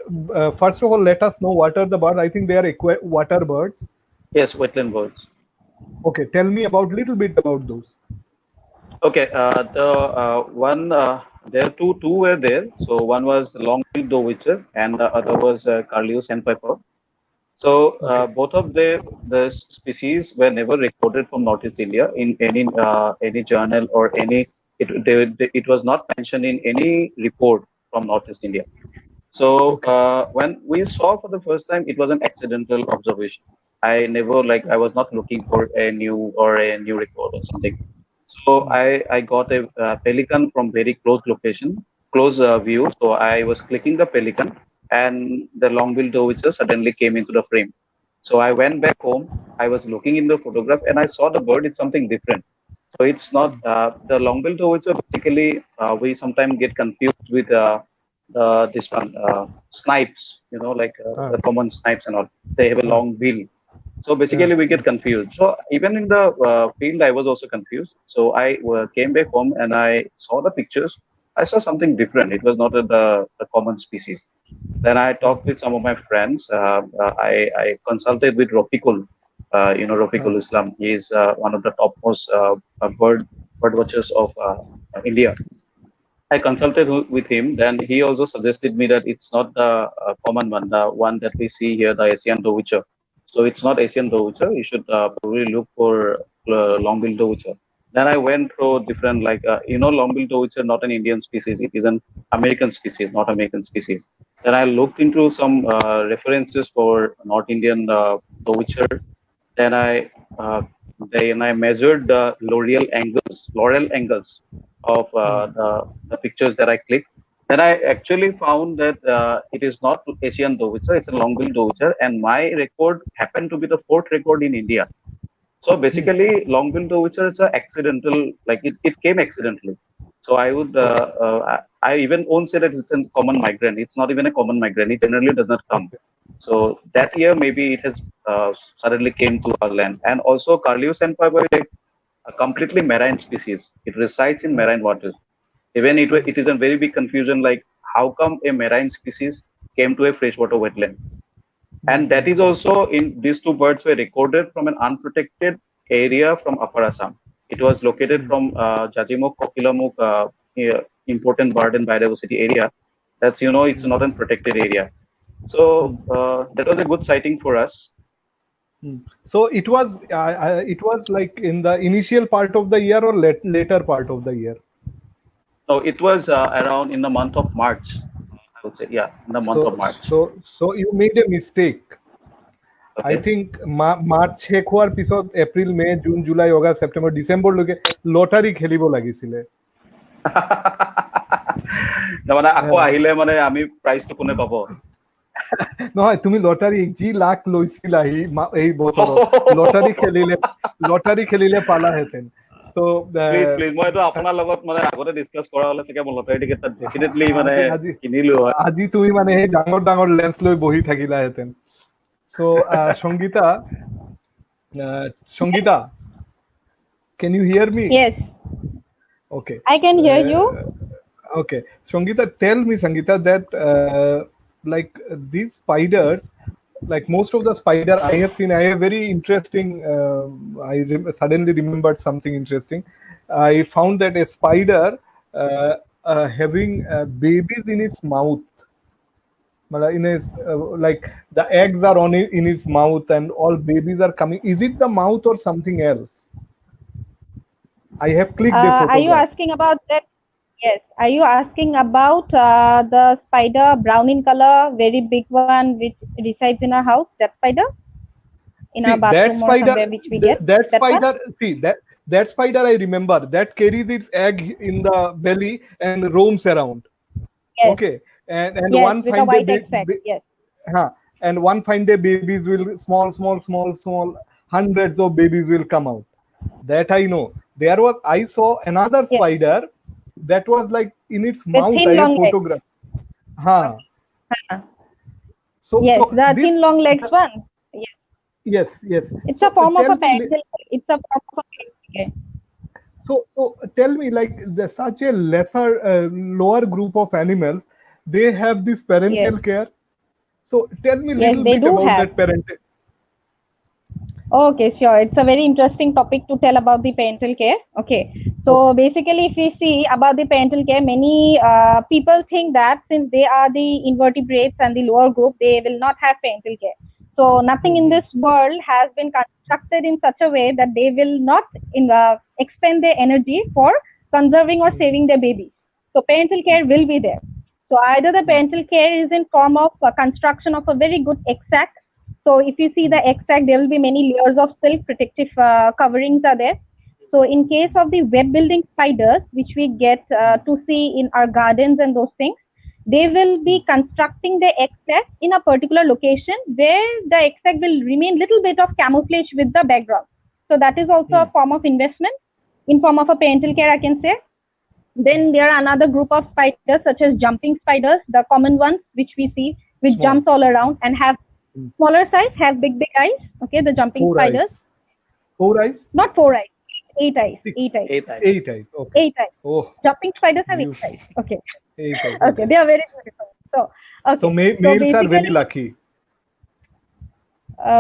first of all, let us know what are the birds. I think they are water birds. Yes, wetland birds. Okay, tell me about little bit about those. Okay, there are two were there. So one was long-billed dowitcher and the other was Curlew sandpiper. So both of the species were never recorded from Northeast India in any journal or any. It was not mentioned in any report from Northeast India. So when we saw for the first time, it was an accidental observation. I was not looking for a new record or something. So I got a pelican from very close location, close view. So I was clicking the pelican, and the long-billed dowitcher suddenly came into the frame. So I went back home. I was looking in the photograph, and I saw the bird is something different. So it's not the long-billed dowitcher. Basically, we sometimes get confused with this one snipes. The common snipes and all. They have a long bill. So basically, we get confused. So even in the field, I was also confused. So I came back home and I saw the pictures. I saw something different. It was not the common species. Then I talked with some of my friends. I consulted with Rafiqul. Rafiqul Islam. He is one of the topmost bird watchers of India. I consulted with him. Then he also suggested me that it's not the common one, the one that we see here, the Asian dowitcher. So it's not Asian dowitcher. You should probably look for long-billed dowitcher. Then I went through different, long-billed dowitcher, not an Indian species. It is an American species, not American species. Then I looked into some references for North Indian dowitcher. Then I measured the Laurel angles of the pictures that I clicked. Then I actually found that it is not Asian dowitcher, it's a long-billed dowitcher, and my record happened to be the fourth record in India. So basically, long-billed dowitcher is an accidental, it came accidentally. So I would, I even won't say that it's a common migrant. It's not even a common migrant. It generally does not come. So that year, maybe it has suddenly came to our land. And also, Curlew sandpiper is a completely marine species. It resides in marine waters. Even it is a very big confusion, like how come a marine species came to a freshwater wetland? And that is also in these two birds were recorded from an unprotected area from Upper Assam. It was located from Jajimukh, Kokilamukh, important bird and biodiversity area. That's, it's not a protected area. So that was a good sighting for us. So it was like in the initial part of the year or later part of the year? No, it was around in the month of March. I would say, in the month of March. So you made a mistake. Okay. I think March শেষ হোৱাৰ পিছত April, May, June, July, August, September, December লৈকে lottery খেলিব লাগিছিলে। তাৰমানে আকৌ আহিলে মানে আমি প্ৰাইজটো কোনে পাব? নহয় তুমি লটাৰী যি লাখ লৈছিলা এই বছৰত লটাৰী খেলিলে পালাহেঁতেন চ' প্লিজ মই এইটো আপোনাৰ লগত মানে আগতে ডিছকাছ কৰা হ'লে চাগে মই লটাৰী টিকেট ডেফিনেটলি মানে কিনিলো হয়। আজি তুমি মানে সেই ডাঙৰ ডাঙৰ লেন্স লৈ বহি থাকিলাহেঁতেন। চ' Sangeeta, can you hear me? Yes, Okay. I can hear you. Okay, Sangeeta, tell me, Sangeeta, that like these spiders, like most of the spider I have seen, I have very interesting. Suddenly remembered something interesting. I found that a spider having babies in its mouth. In his like the eggs are in his mouth and all babies are coming. Is it the mouth or something else? I have clicked the photograph. Are you asking about that? Yes. Are you asking about the spider, brown in color, very big one, which resides in our house? That spider in our bathroom or somewhere which we get. That spider. See that spider. I remember that carries its egg in the belly and roams around. Yes. Okay. And yes, one with fine a white day, egg sac. Yes. And one fine day, babies will small. Hundreds of babies will come out. That I know. I saw another spider that was like in its mouth. I have photographed. So the thin long legs one. Yes. It's a form of a parental. It's a form of a parental care. So tell me, like such a lesser, lower group of animals, they have this parental care. So tell me a little bit about that parental. Okay, sure. It's a very interesting topic to tell about the parental care. Okay, so basically, if we see about the parental care, many people think that since they are the invertebrates and the lower group, they will not have parental care. So nothing in this world has been constructed in such a way that they will not expend their energy for conserving or saving their babies. So parental care will be there. So either the parental care is in form of construction of a very good egg sac. So if you see the egg sac, there will be many layers of silk protective coverings are there. So in case of the web building spiders, which we get to see in our gardens and those things, they will be constructing the egg sac in a particular location where the egg sac will remain little bit of camouflage with the background. So that is also a form of investment in form of a parental care, I can say. Then there are another group of spiders such as jumping spiders, the common ones which we see, which jumps all around and have smaller size, have big eyes. Okay, the jumping spiders. 4 eyes? Not 4 eyes. 8 eyes. 8 eyes. 8 eyes. Okay. 8 eyes. Oh. Jumping spiders have 8 eyes. Okay. 8 eyes. Okay, they are very beautiful. So males are very lucky.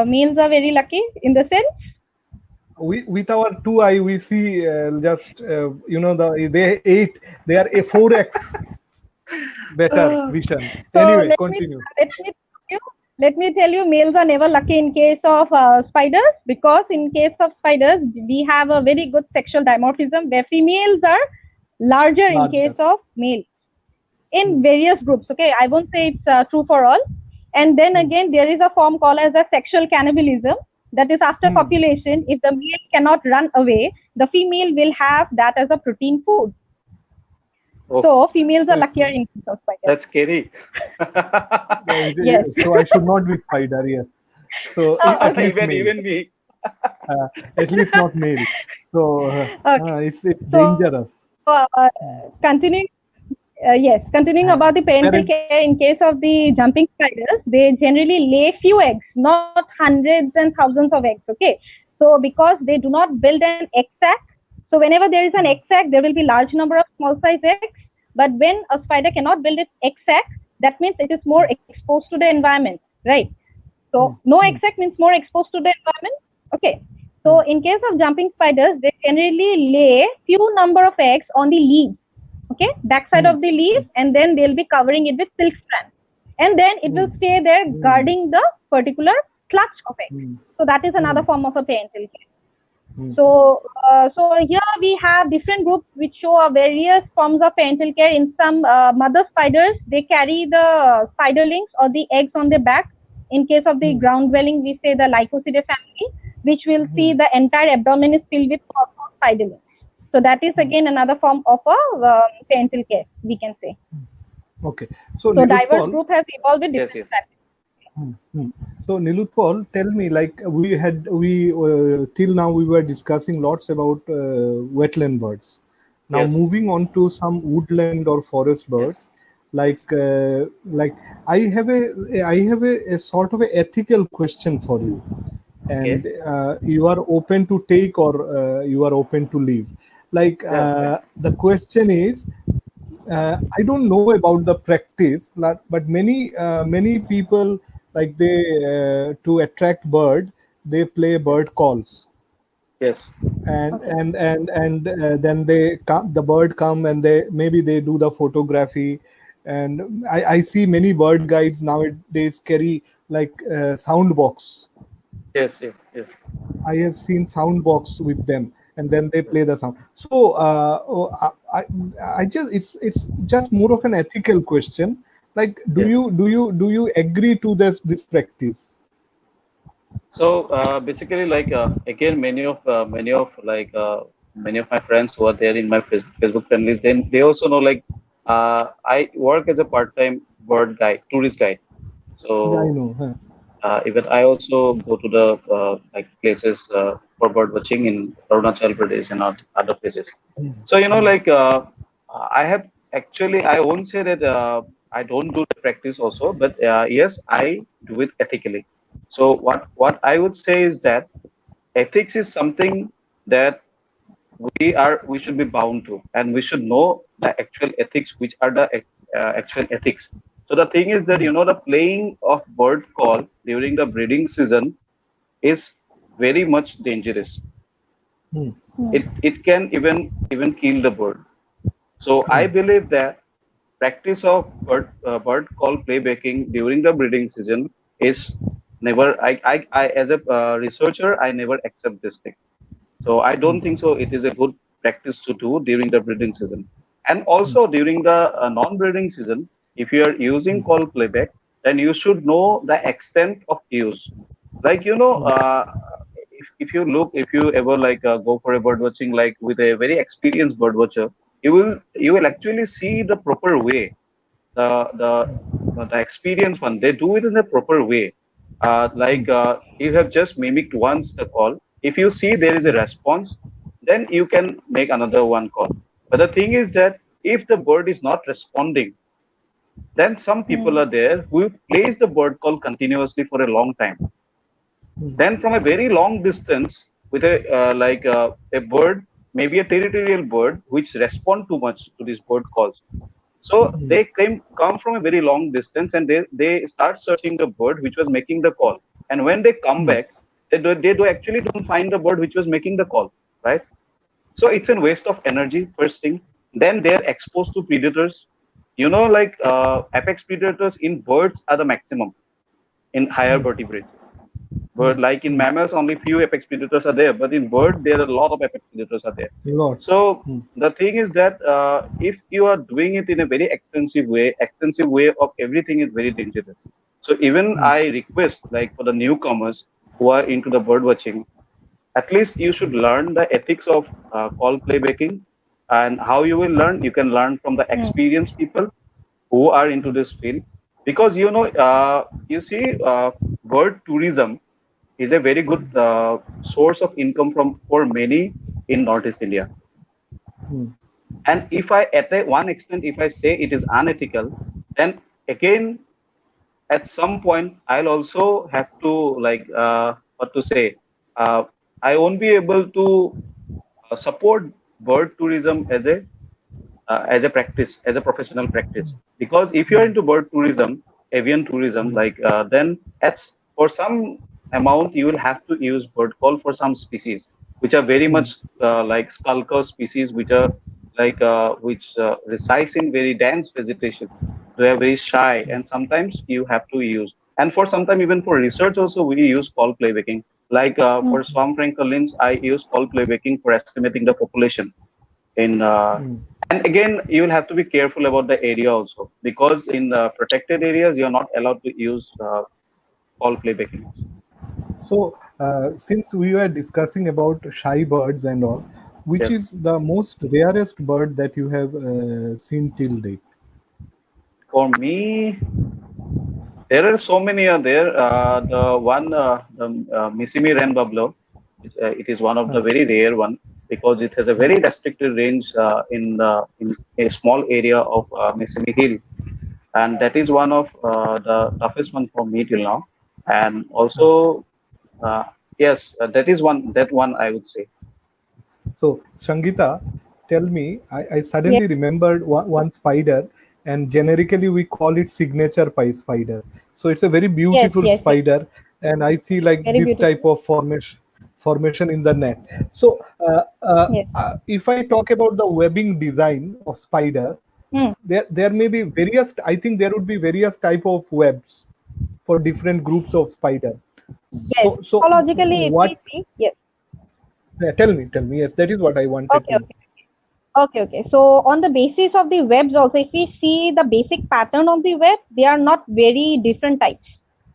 Males are very lucky in the sense. With our 2 eye, we see they are a 4x better vision. Anyway, continue. Let me tell you, males are never lucky in case of spiders, because in case of spiders, we have a very good sexual dimorphism where females are larger in case of males in various groups. Okay, I won't say it's true for all. And then again, there is a form called as a sexual cannibalism. That is after copulation, if the male cannot run away, the female will have that as a protein food. Oh, so females are luckier in case of spiders. That's scary. Yes. So I should not be spider. Yes. So at least even me. At least not male. So it's dangerous. Continuing about the parental care, in case of the jumping spiders, they generally lay few eggs, not hundreds and thousands of eggs. Okay, so because they do not build an egg sac, so whenever there is an egg sac, there will be large number of small size eggs. But when a spider cannot build its egg sac, that means it is more exposed to the environment, right? So no egg sac means more exposed to the environment. Okay, so in case of jumping spiders, they generally lay few number of eggs on the leaves. Okay, backside of the leaves, and then they'll be covering it with silk strands, and then it will stay there guarding the particular clutch of eggs. So that is another form of a parental care. So here we have different groups which show various forms of parental care. In some mother spiders, they carry the spiderlings or the eggs on their back. In case of the ground dwelling, we say the Lycosidae family, which will see the entire abdomen is filled with spiderlings. So that is again another form of a parental care, we can say. Okay. So diverse group has evolved with different strategies. So Nilutpal, tell me, like we till now we were discussing lots about wetland birds. Now Yes. moving on to some woodland or forest Yes. birds, like I have a sort of a ethical question for you, Okay. and you are open to take or you are open to leave. Like Yeah. Fine. the question is, I don't know about the practice, but many people, like they to attract bird, they play bird calls, Yes. and Okay. then they come, the bird come, and they maybe they do the photography, and I see many bird guides nowadays carry like sound box. Yes. Yes. Yes. I have seen sound box with them, and then they play the sound. So I just it's just more of an ethical question. Like, Yes. do you agree to this practice? So basically, like again, many of my friends who are there in my Facebook families, then they also know like I work as a part-time bird guide, tourist guide. Yeah, I So know. Huh. even I also go to the like places for bird watching in Arunachal Pradesh and other places. So like I have actually I won't say that I don't do the practice also, but yes, I do it ethically. So what I would say is that ethics is something that we should be bound to, and we should know the actual ethics, which are the actual ethics. So the thing is that the playing of bird call during the breeding season is very much dangerous. Hmm. It can even kill the bird. So I Hmm. believe that practice of bird call playbaking during the breeding season is never. I as a researcher, I never accept this thing. So I don't think so. It is a good practice to do during the breeding season, and also during the non-breeding season. If you are using call playback, then you should know the extent of use. Like if you ever like go for a bird watching like with a very experienced bird watcher, you will actually see the proper way. The experienced one, they do it in a proper way. You have just mimicked once the call. If you see there is a response, then you can make another one call. But the thing is that if the bird is not responding, then some people are there who plays the bird call continuously for a long time. Then from a very long distance, with a bird, maybe a territorial bird, which respond too much to these bird calls. So they come from a very long distance, and they start searching the bird which was making the call. And when they come back, they do actually don't find the bird which was making the call, right? So it's a waste of energy, first thing. Then they're exposed to predators. Like apex predators in birds are the maximum in higher vertebrates. But like in mammals, only few apex predators are there. But in bird, there are a lot of apex predators are there. Lot. So the thing is that if you are doing it in a very extensive way of everything is very dangerous. So even I request like for the newcomers who are into the bird watching, at least you should learn the ethics of call playbaking. And how you will learn, you can learn from the experienced people who are into this field, because you see bird tourism is a very good source of income for many in Northeast India. And if I, at one extent, if I say it is unethical, then again, at some point, I'll also have to like what to say. Uh, I won't be able to support bird tourism as a practice, as a professional practice. Because if you're into bird tourism, avian tourism, like then for some amount you will have to use bird call for some species, which are very much like skulker species, which are like which resides in very dense vegetation. They are very shy, and sometimes you have to use. And for sometime even for research also we use call playbaking. Like for swamp francolins, I use call playbaking for estimating the population in and again you will have to be careful about the area also, because in the protected areas you're not allowed to use call playbacking. So since we were discussing about shy birds and all, which Yes. is the most rarest bird that you have seen till date? For me, There are so many are there. The one, the Missimi Ren Buffalo, it is one of the very rare one because it has a very restricted range in a small area of Missimi Hill, and that is one of the toughest one for me till now. And also, yes, that one I would say. So, Shangita, tell me, I suddenly remembered one spider, and generically we call it signature pie spider. So it's a very beautiful yes. spider, and I see like Very this beautiful. type of formation in the net. So, Yes. if I talk about the webbing design of spider, Hmm. there may be various. I think there would be various type of webs for different groups of spider. Yes. So Psychologically, if what? we see, yes. Tell me. Yes, that is what I wanted Okay, to know. okay. So on the basis of the webs also, if we see the basic pattern of the web, they are not very different types.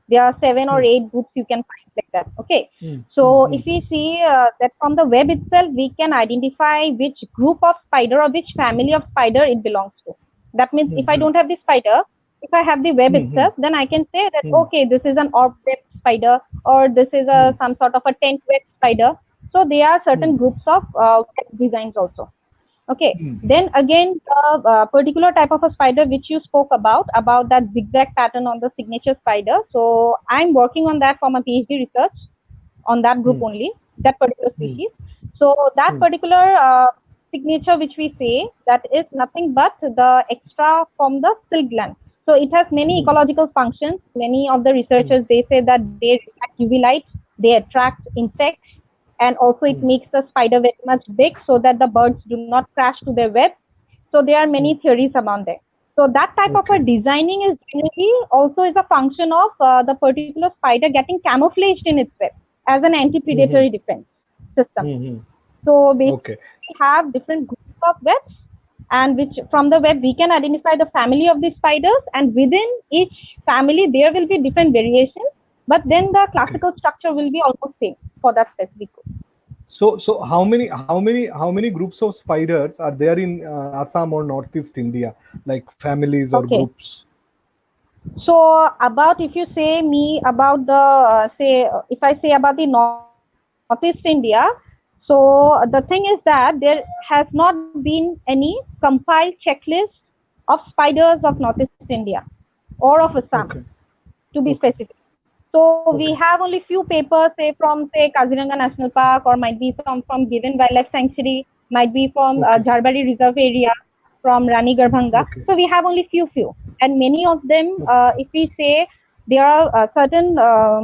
There are 7 or 8 groups you can find like that. Okay. So if we see that from the web itself, we can identify which group of spider or which family of spider it belongs to. That means if I don't have the spider, if I have the web itself, then I can say that, okay, this is an orb web spider, or this is some sort of a tent web spider. So there are certain groups of web designs also. Okay. Then again, the particular type of a spider which you spoke about that zigzag pattern on the signature spider. So I'm working on that for my PhD research on that group only, that particular species. So that particular signature which we say, that is nothing but the extra from the silk gland. So it has many ecological functions. Many of the researchers, they say that they reflect UV light, they attract insects, and also it makes the spider very much big so that the birds do not crash to their web. So there are many theories around it. So that type of a designing is generally also is a function of the particular spider getting camouflaged in its web as an anti-predatory defense system. So basically we have different groups of webs, and which from the web we can identify the family of the spiders, and within each family there will be different variations, but then the classical structure will be almost same for that specific group. So how many groups of spiders are there in Assam or Northeast India, like families or groups? So about, if you say me about the if I say about the Northeast India, so the thing is that there has not been any compiled checklist of spiders of Northeast India or of Assam, to be specific. So we have only few papers, say from Kaziranga National Park, or might be from Given Wildlife Sanctuary, might be from Jharbari Reserve area, from Rani Garbhanga. So we have only few, and many of them, if we say, there are certain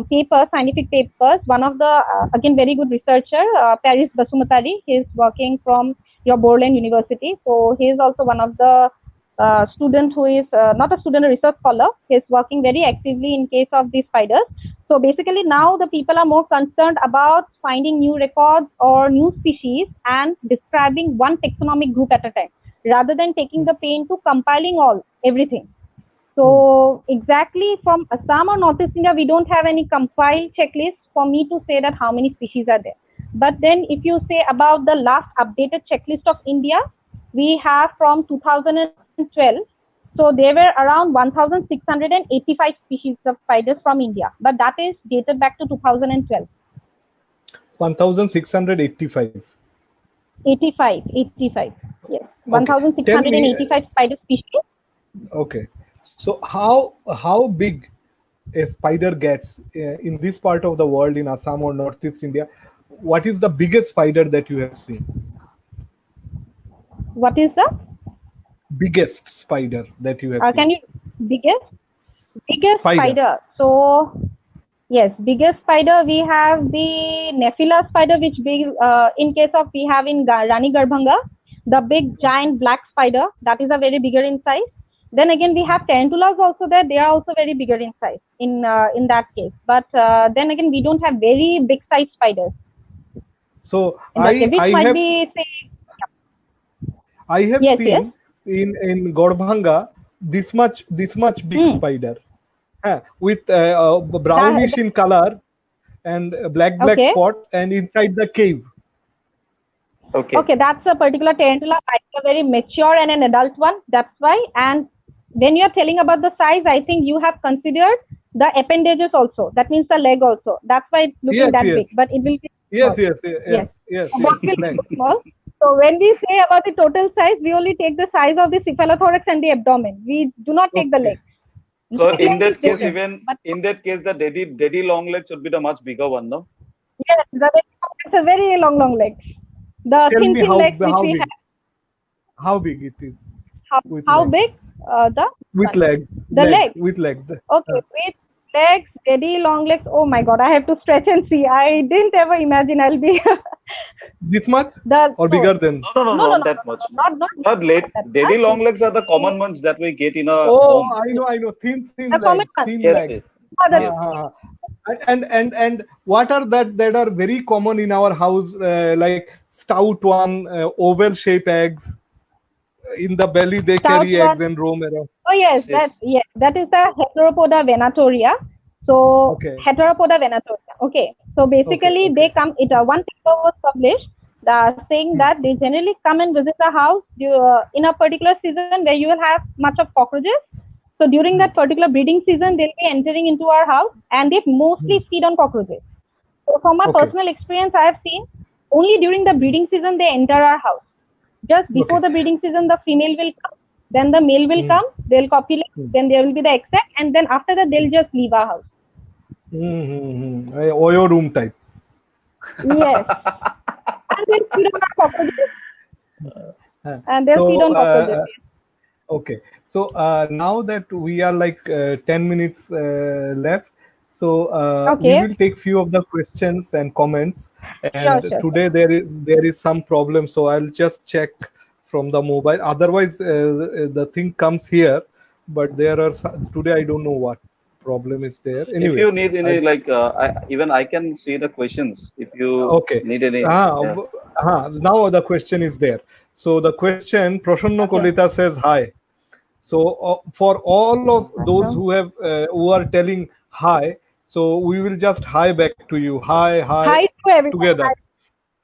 papers, scientific papers. One of the again very good researcher, Paris Basumatari, he is working from your Borland University. So he is also one of the student who is not a student, a research scholar. He is working very actively in case of these spiders. So basically now the people are more concerned about finding new records or new species and describing one taxonomic group at a time, rather than taking the pain to compiling everything. So exactly from Assam or Northeast India, we don't have any compiled checklist for me to say that how many species are there. But then if you say about the last updated checklist of India, we have from 2012. So there were around 1,685 species of spiders from India, but that is dated back to 2012. 1,685. 85. Yes, 1,685 spider species. Okay. So how big a spider gets in this part of the world, in Assam or Northeast India? What is the biggest spider that you have seen? What is the biggest spider that you have seen? Can you biggest spider? So yes, biggest spider, we have the Nephila spider, which big in case of we have in Rani Garbhanga, the big giant black spider, that is a very bigger in size. Then again we have tarantulas also there. They are also very bigger in size in that case. But then again we don't have very big size spiders. So I have seen in Garbhanga this much big spider with brownish in color and black spot, and inside the cave. Okay, that's a particular tarantula, a very mature and an adult one. That's why. And when you are telling about the size, I think you have considered the appendages also. That means the leg also. That's why it's looking Yes, that yes. big, but it will be Yes, small. yes, yes, Yes. yes, The yes, body will leg. be small. So when we say about the total size, we only take the size of the cephalothorax and the abdomen. We do not take the Okay. leg. So Leg in length that is case, different. even But in that case, the daddy long leg should be the much bigger one, no? yes, it's a very long legs. The Tell me thin legs which how we big? have. How big it is with How legs? big? The With legs, the legs. with legs. Okay, with legs, daddy long legs. Oh my God, I have to stretch and see. I didn't ever imagine I'll be This much the or no. bigger than? No, not that much. But daddy That. long legs are the common ones that we get in a Oh, home. I know. Thin The common legs, one. thin Yes, legs. yes, Other yes. And what are that are very common in our house, like stout one, oval shape eggs. In the belly they stout carry one. eggs and roam around. Oh yes, Yes. that is the Heteropoda venatoria. So Okay. Heteropoda venatoria. Okay. So basically Okay. they come. One paper was published saying that they generally come and visit the house in a particular season where you will have much of cockroaches. So during that particular breeding season, they'll be entering into our house and they mostly feed on cockroaches. So from my Okay. personal experience, I have seen only during the breeding season they enter our house. Just before Okay. the breeding season, the female will come, then the male will come, they'll copulate, then there will be the egg sac, and then after that they'll just leave our house. Oyo room type. Yes. And they'll feed on our cockroaches. And they'll So, feed on cockroaches. Okay. So now that we are like 10 minutes left, so we Okay. will take few of the questions and comments. And Sure. today there is some problem, so I'll just check from the mobile. Otherwise, the thing comes here, but there are today I don't know what problem is there. Anyway, If you need any, I'll- like, even I can see the questions if you Okay. need any. Yeah. Now the question is there. So the question, Prasanna Kolita says hi. So for all of those who are telling hi, so we will just hi back to you. Hi Hi to everyone. together.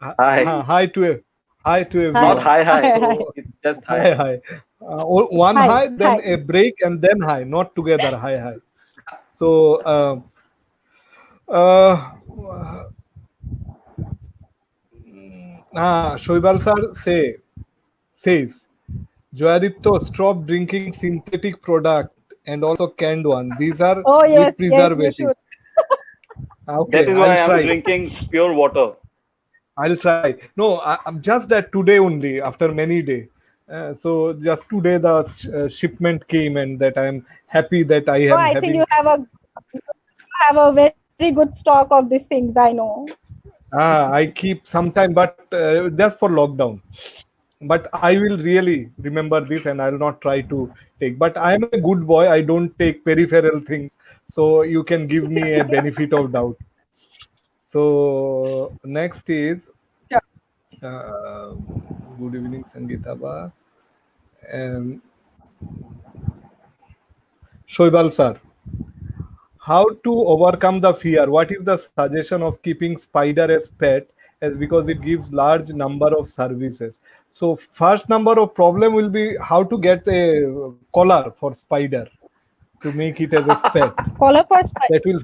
Hi. Hi to everyone. Not hi. Hi. So it's just hi. Hi. One Hi, hi, then hi. a break, and then hi. Not together. Hi. So Shoibal sir says, Joyaditya, stop drinking synthetic product and also canned one. These are Oh yes, with you preservative. should. Okay, That is why I'll I'm try. drinking pure water. I'll try. No, I'm just that today only after many days. So just today the shipment came and that I'm happy that I am I having. think you have a very good stock of these things. I know. I keep sometime, but just for lockdown. But I will really remember this and I'll not try to take. But I am a good boy. I don't take peripheral things. So you can give me a benefit of doubt. So next is good evening, Sangeeta Ba. Shoibal sir. How to overcome the fear? What is the suggestion of keeping spider as pet? As because it gives large number of services. So first number of problem will be how to get a collar for spider to make it as a pet. Collar for spider. That will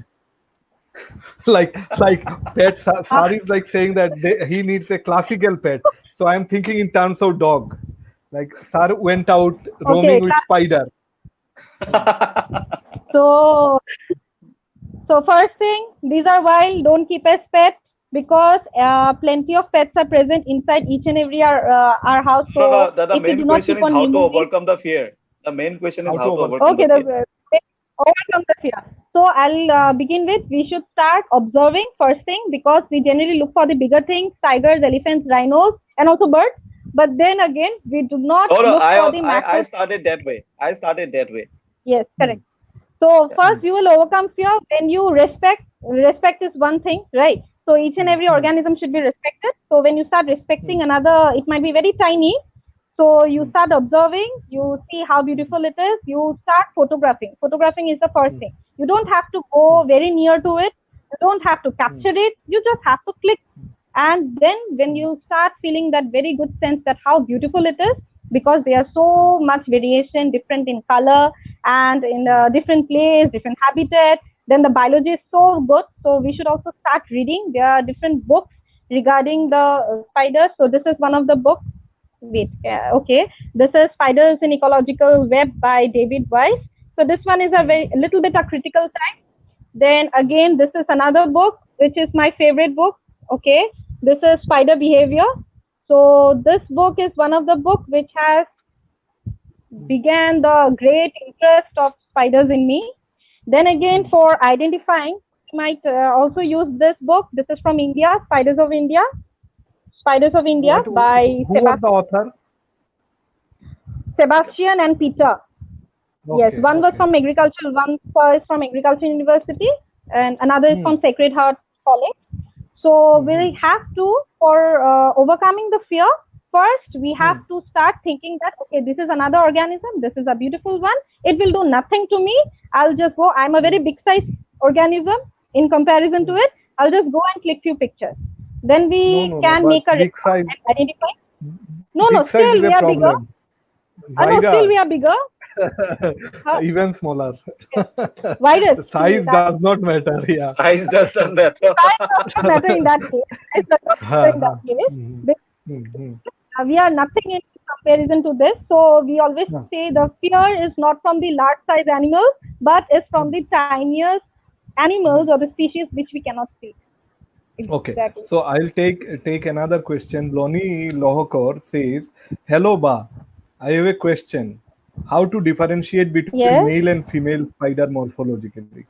like pet sir is like saying that he needs a classical pet. So I'm thinking in terms of dog. Like sir went out roaming with spider. So first thing, these are wild. Don't keep as pets because plenty of pets are present inside each and every our house. So No, the if we main do not question keep is on how to removing, overcome the fear. The main question is How how to to overcome. overcome the fear. overcome the fear. So I'll begin with, we should start observing first thing because we generally look for the bigger things, tigers, elephants, rhinos, and also birds. But then again, we do not No, look for the I massive. started that way. Yes, correct. So first you will overcome fear when you respect. Respect is one thing, right? So each and every organism should be respected. So when you start respecting another, it might be very tiny. So you start observing, you see how beautiful it is, you start photographing. Photographing is the first thing. You don't have to go very near to it. You don't have to capture it. You just have to click. And then when you start feeling that very good sense that how beautiful it is, because they are so much variation, different in color and in different place, different habitat. Then the biology is so good, so we should also start reading. There are different books regarding the spiders. So this is one of the books. Wait, okay. This is Spiders in Ecological Web by David Weiss. So this one is a little bit a critical side. Then again, this is another book, which is my favorite book. Okay, this is Spider Behavior. So this book is one of the books which has began the great interest of spiders in me. Then again, for identifying, you might also use this book. This is from India, Spiders of India. Spiders of India by who was the author? Sebastian and Peter. Yes, one was from agricultural, one is from Agricultural University, and another is from Sacred Heart College. So we have to, for overcoming the fear, first we have to start thinking that, okay, this is another organism, this is a beautiful one, it will do nothing to me, I'll just go, I'm a very big size organism in comparison to it, I'll just go and click few pictures. Then we can make a record and identify. No, still we are bigger. Still we are bigger. Even smaller. Virus. Size does not matter. Yeah. Size doesn't matter. Size does not matter in that case. Size does not matter in that case. We are nothing in comparison to this. So we always say the fear is not from the large size animals, but is from the tiniest animals or the species which we cannot see. Okay, Exactly. so I'll take another question. Loni Lohokor says, "Hello, Ba. I have a question. How to differentiate between male and female spider morphologically?"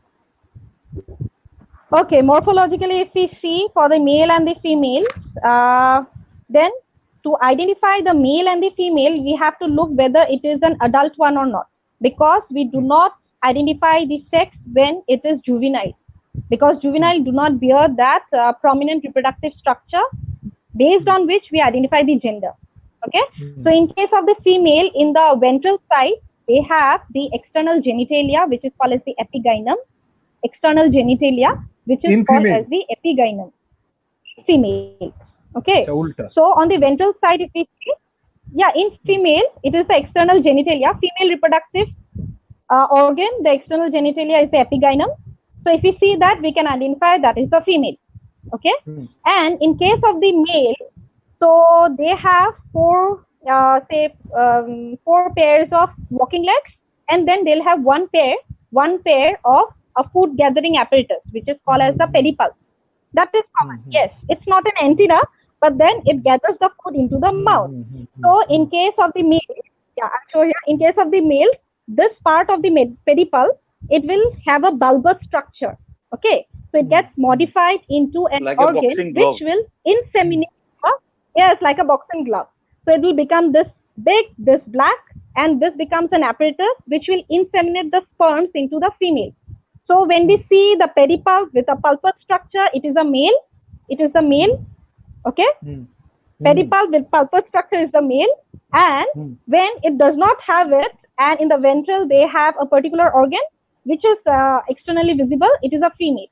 Okay, morphologically, if we see for the male and the female, then to identify the male and the female, we have to look whether it is an adult one or not, because we do not identify the sex when it is juvenile, because juvenile do not bear that prominent reproductive structure based on which we identify the gender. Okay, so in case of the female, in the ventral side, they have the external genitalia, which is called as the epigynum. External genitalia, which is called as the epigynum. Female. Okay. So on the ventral side, if we see, in female, it is the external genitalia. Female reproductive organ, the external genitalia is the epigynum. So if we see that, we can identify that is the female. Okay. And in case of the male, so they have four pairs of walking legs, and then they'll have one pair of a food gathering apparatus, which is called as the pedipalp. That is common. Yes, it's not an antenna, but then it gathers the food into the mouth. So in case of the male, I'll show here. In case of the male, this part of the pedipalp, it will have a bulbous structure. Okay, so it gets modified into an like organ which will inseminate. Yes, like a boxing glove. So it will become this big, this black, and this becomes an apparatus which will inseminate the sperms into the female. So when we see the pedipalp with a pulpous structure, it is a male. It is the male. Okay. Pedipalp with pulpous structure is the male. And when it does not have it, and in the ventral they have a particular organ which is externally visible, it is a female.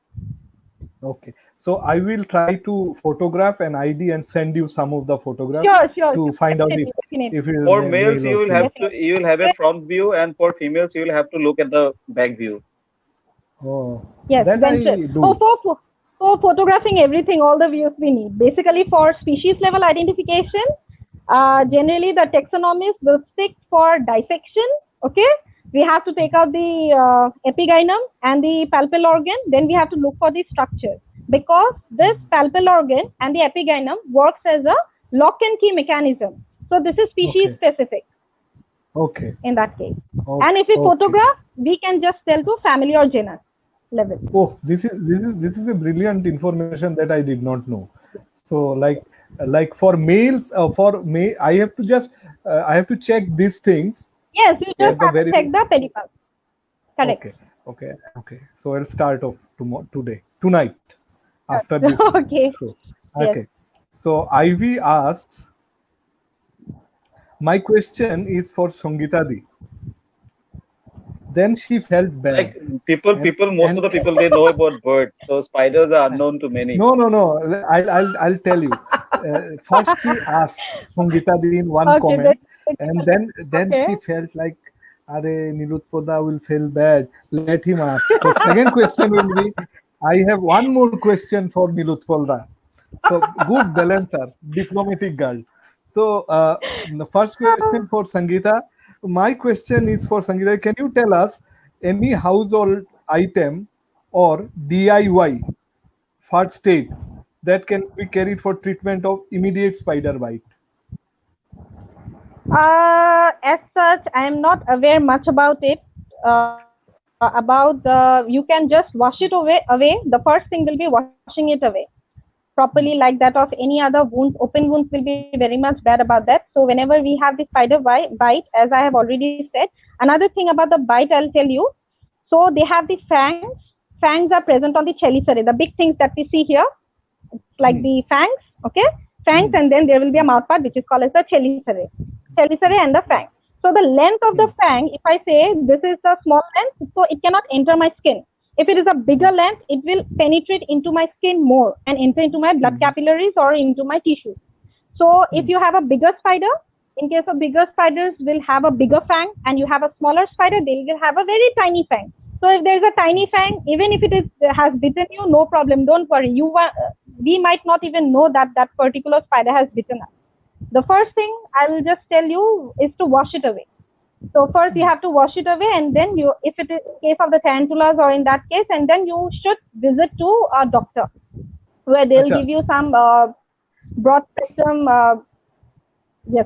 Okay. So I will try to photograph an ID and send you some of the photographs to find out if for males you will have a front view, and for females you will have to look at the back view. Oh, yes. For photographing everything, all the views we need. Basically, for species level identification, generally the taxonomists will stick for dissection. Okay, we have to take out the epigynum and the palpal organ. Then we have to look for the structure, because this palpal organ and the epigynum works as a lock and key mechanism. So this is species specific. Okay. In that case, and if we photograph, we can just tell to family or genus level. Oh, this is a brilliant information that I did not know. So like for males, I have to just I have to check these things. Yes, you just have to check the pedipalp. Correct. Okay. So I'll start off tonight after this. Okay. Show. Okay. Yes. So Ivy asks, my question is for Sangeeta Di. Then she felt bad. Like most of the people, they know about birds, so spiders are unknown to many. No. I'll tell you. First she asked Sangeeta Di in one comment And then Okay. she felt like, Are Nilutpada will feel bad. Let him ask. So second question will be, I have one more question for Nilutpada. So good balancer, diplomatic girl. So the first question for Sangeeta. My question is for Sangeeta. Can you tell us any household item or DIY first aid that can be carried for treatment of immediate spider bite? As such, I am not aware much about it. You can just wash it away. The first thing will be washing it away properly, like that of any other wounds. Open wounds will be very much bad about that. So whenever we have the spider bite, as I have already said, another thing about the bite, I'll tell you. So they have the fangs. Fangs are present on the chelicerae, the big things that we see here, like the fangs, okay? Fangs, and then there will be a mouth part which is called as the chelicerae. Chelicerae and the fang. So the length of the fang, if I say this is a small length, so it cannot enter my skin. If it is a bigger length, it will penetrate into my skin more and enter into my blood capillaries or into my tissues. So if you have a bigger spider, in case of bigger spiders will have a bigger fang, and you have a smaller spider, they will have a very tiny fang. So if there is a tiny fang, even if it has bitten you, no problem, don't worry. We might not even know that that particular spider has bitten us. The first thing I will just tell you is to wash it away. So first you have to wash it away, and then if it is in case of the tarantulas or in that case, and then you should visit to a doctor where they'll give you some broad spectrum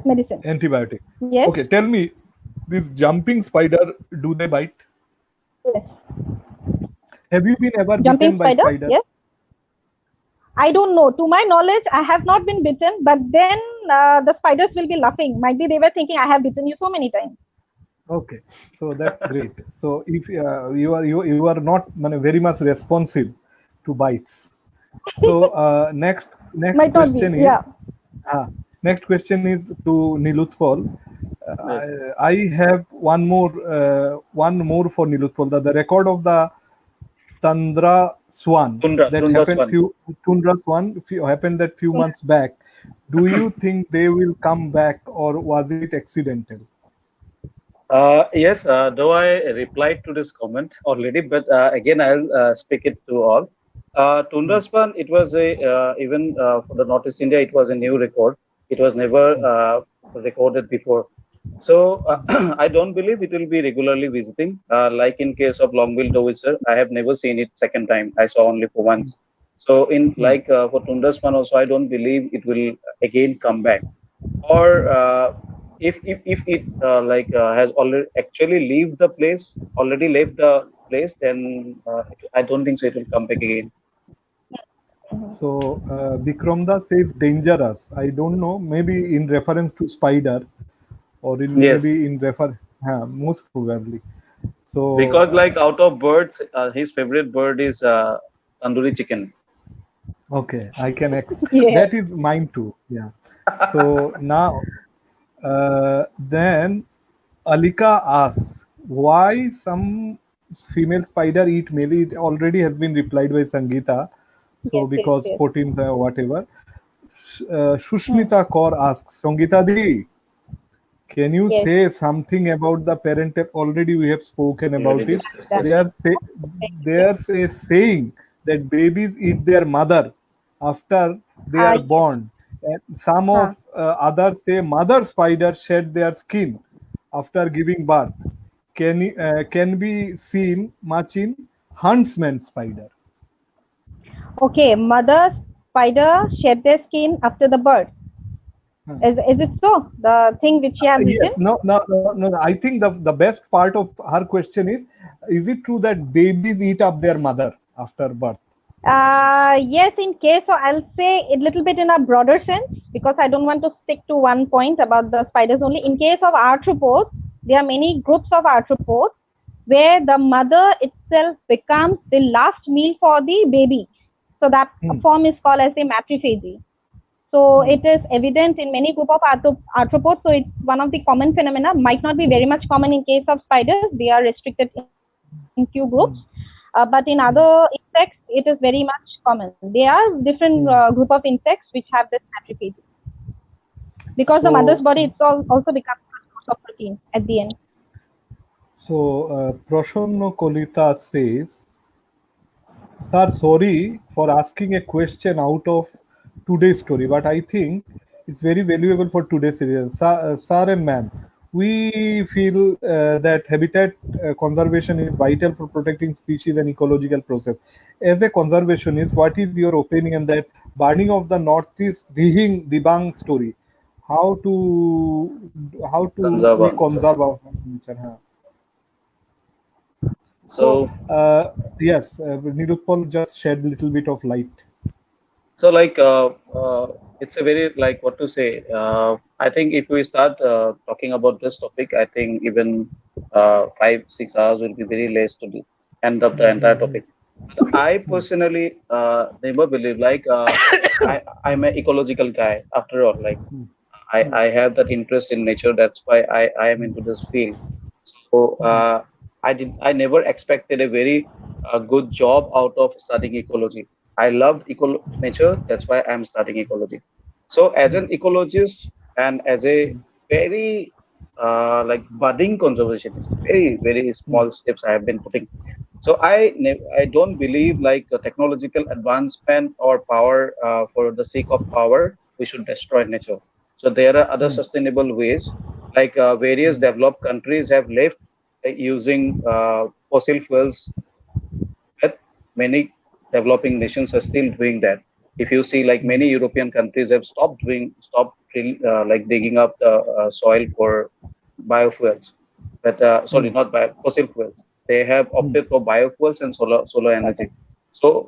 medicine. Antibiotic. Yes. Okay, tell me, this jumping spider, do they bite? Yes. Have you been ever Jumping bitten by spider? Yes. I don't know. To my knowledge, I have not been bitten, but then the spiders will be laughing. Might be they were thinking, I have bitten you so many times. Okay, so that's great. So if you are not very much responsive to bites. So next question is next question is to Nilutpal. I have one more for Nilutpal. The record of the Tundra Swan happened that few months back. Do you think they will come back, or was it accidental? Yes, though I replied to this comment already, but again I'll speak it to all. Tundra Swan, it was even for the Northeast India, it was a new record. It was never recorded before. So I don't believe it will be regularly visiting. Like in case of long-billed dowitcher, I have never seen it second time. I saw only for once. So for Tundra Swan also, I don't believe it will again come back. Or if it has already actually left the place, then I don't think so it will come back again. So Bikramda says dangerous. I don't know, maybe in reference to spider, or maybe in most probably. So because out of birds, his favorite bird is tandoori chicken. Okay, I can that is mine too. Yeah. So now then Alika asks, why some female spider eat male? It already has been replied by Sangeeta. So because proteins whatever. Shushmita Kaur asks, Sangeeta Di, can you say something about the parent? Already we have spoken about it. There's a saying that babies eat their mother after they are born. And some of others say mother spiders shed their skin after giving birth. Can be seen much in huntsman spider. Okay, mother spider shed their skin after the birth. Is it so? The thing which she has written? Yes. No. I think the best part of her question is it true that babies eat up their mother after birth? Yes, in case, so I'll say a little bit in a broader sense, because I don't want to stick to one point about the spiders only. In case of arthropods, there are many groups of arthropods where the mother itself becomes the last meal for the baby. So that form is called as the matrophagy. So it is evident in many group of arthropods. So it's one of the common phenomena. Might not be very much common in case of spiders. They are restricted in few groups. But in other insects, it is very much common. There are different group of insects which have this matrophagy. Because the mother's body itself also becomes of protein at the end. So, Prasanna Kolita says, Sir, sorry for asking a question out of today's story, but I think it's very valuable for today's series. Sir and ma'am, we feel that habitat conservation is vital for protecting species and ecological process. As a conservationist, what is your opinion that burning of the Northeast Dibang story? How to Conserve we our nature. conserve our nature? Huh? So, Yes, Nirupal just shed a little bit of light. so like it's a very like what to say. I think if we start talking about this topic, I think even 5-6 hours will be very less to end up the entire topic. But I personally never believe like I'm an ecological guy after all. Like I have that interest in nature. That's why I am into this field. So I never expected a very good job out of studying ecology. I loved nature. That's why I'm studying ecology. So as an ecologist and as a very like budding conservationist, very small steps I have been putting. So I don't believe like a technological advancement or power for the sake of power we should destroy nature. So there are other sustainable ways, like various developed countries have left using fossil fuels, but many developing nations are still doing that. If you see, like many European countries have stopped like digging up the soil for biofuels, but sorry, not fossil fuels. They have opted for biofuels and solar energy. So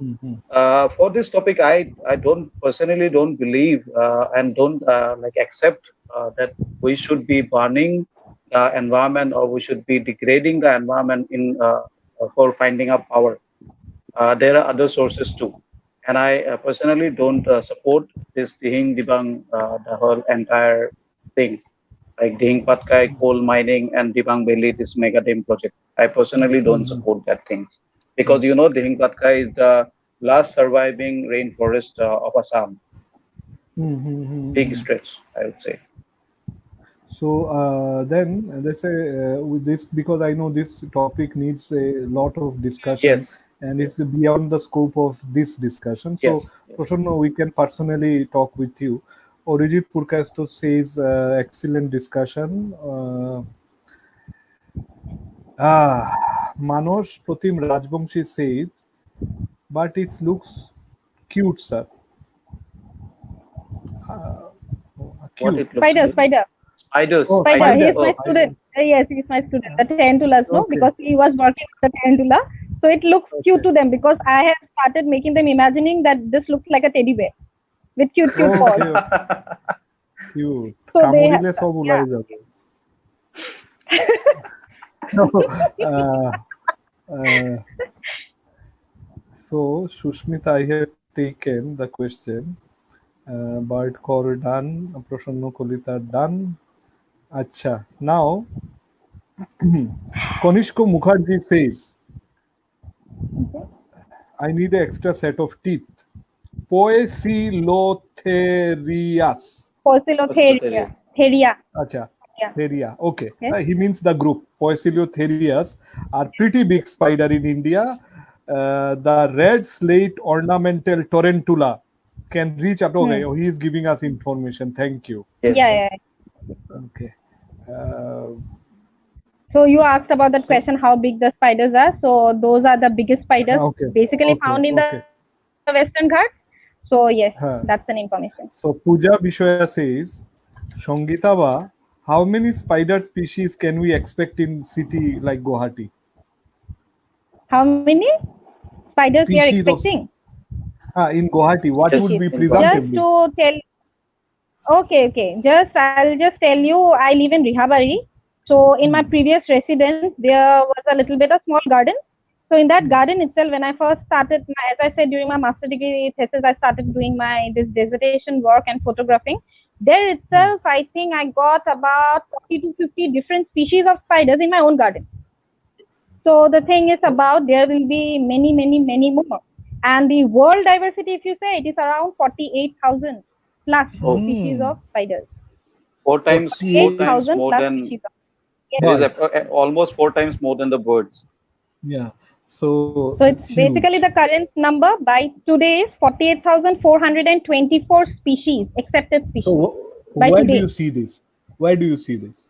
for this topic, I don't personally don't believe and don't like accept that we should be burning the environment or we should be degrading the environment in for finding out power. There are other sources too, and I personally don't support this Dihing Dibang the whole entire thing like Dihing Patkai coal mining and Dibang Valley this mega dam project. I personally don't support that things because you know Dihing Patkai is the last surviving rainforest of Assam. Big stretch, I would say. So then let's say with this, because I know this topic needs a lot of discussion Yes, and it's beyond the scope of this discussion. yes, So, Prasanna, we can personally talk with you. Orijit Purkasto says, excellent discussion. Manoj Pratim Rajbangshi says, but it looks cute, sir. What Cute. it looks like. Spider. Spiders. Oh, Spider. spider. He is my Oh, student. Yes, he is my student. The tarantulas, no, Okay. because he was working with the tarantula. So it looks cute to them because I have started making them imagining that this looks like a teddy bear with cute paws. Okay, cute. So they কামড়িলে সব উলাই যাবে। So, so Shushmita, I have taken the question. Bird call done. Prasanna Kolita done. Acha. Now, Konishko Mukherjee says, I need an extra set of teeth. Poecilotherias. Poecilotheria. Theria. Acha. Yeah. Theria. Okay. Yes. He means the group. Poecilotherias are pretty big spider in India. The red slate ornamental tarantula can reach up. Okay, he is giving us information. Thank you. yes. Yeah. Okay. So you asked about that question, how big the spiders are. So those are the biggest spiders, Okay. basically Okay. found in Okay. the Western Ghats. So yes, Huh. that's an information. So Pooja Bishoya says, Shongitaba, how many spider species can we expect in city like Guwahati? How many spiders we are Species of- expecting? In Guwahati, what Yes, would be in Guwahati. Just presumptively? to tell. Okay. I'll just tell you, I live in Rihabari. So in my previous residence, there was a little bit of small garden. So in that garden itself, when I first started, as I said, during my master degree thesis, I started doing this dissertation work and photographing. There itself, I think I got about 40 to 50 different species of spiders in my own garden. So the thing is about there will be many more. And the world diversity, if you say, it is around 48,000 plus species of spiders. Four times 8,000 more plus than species. it is Birds. almost 4 times more than the birds. Yeah. So So it's basically huge. the current number by today is 48,424 species, accepted species. So by where do today. you see this? Where do you see this?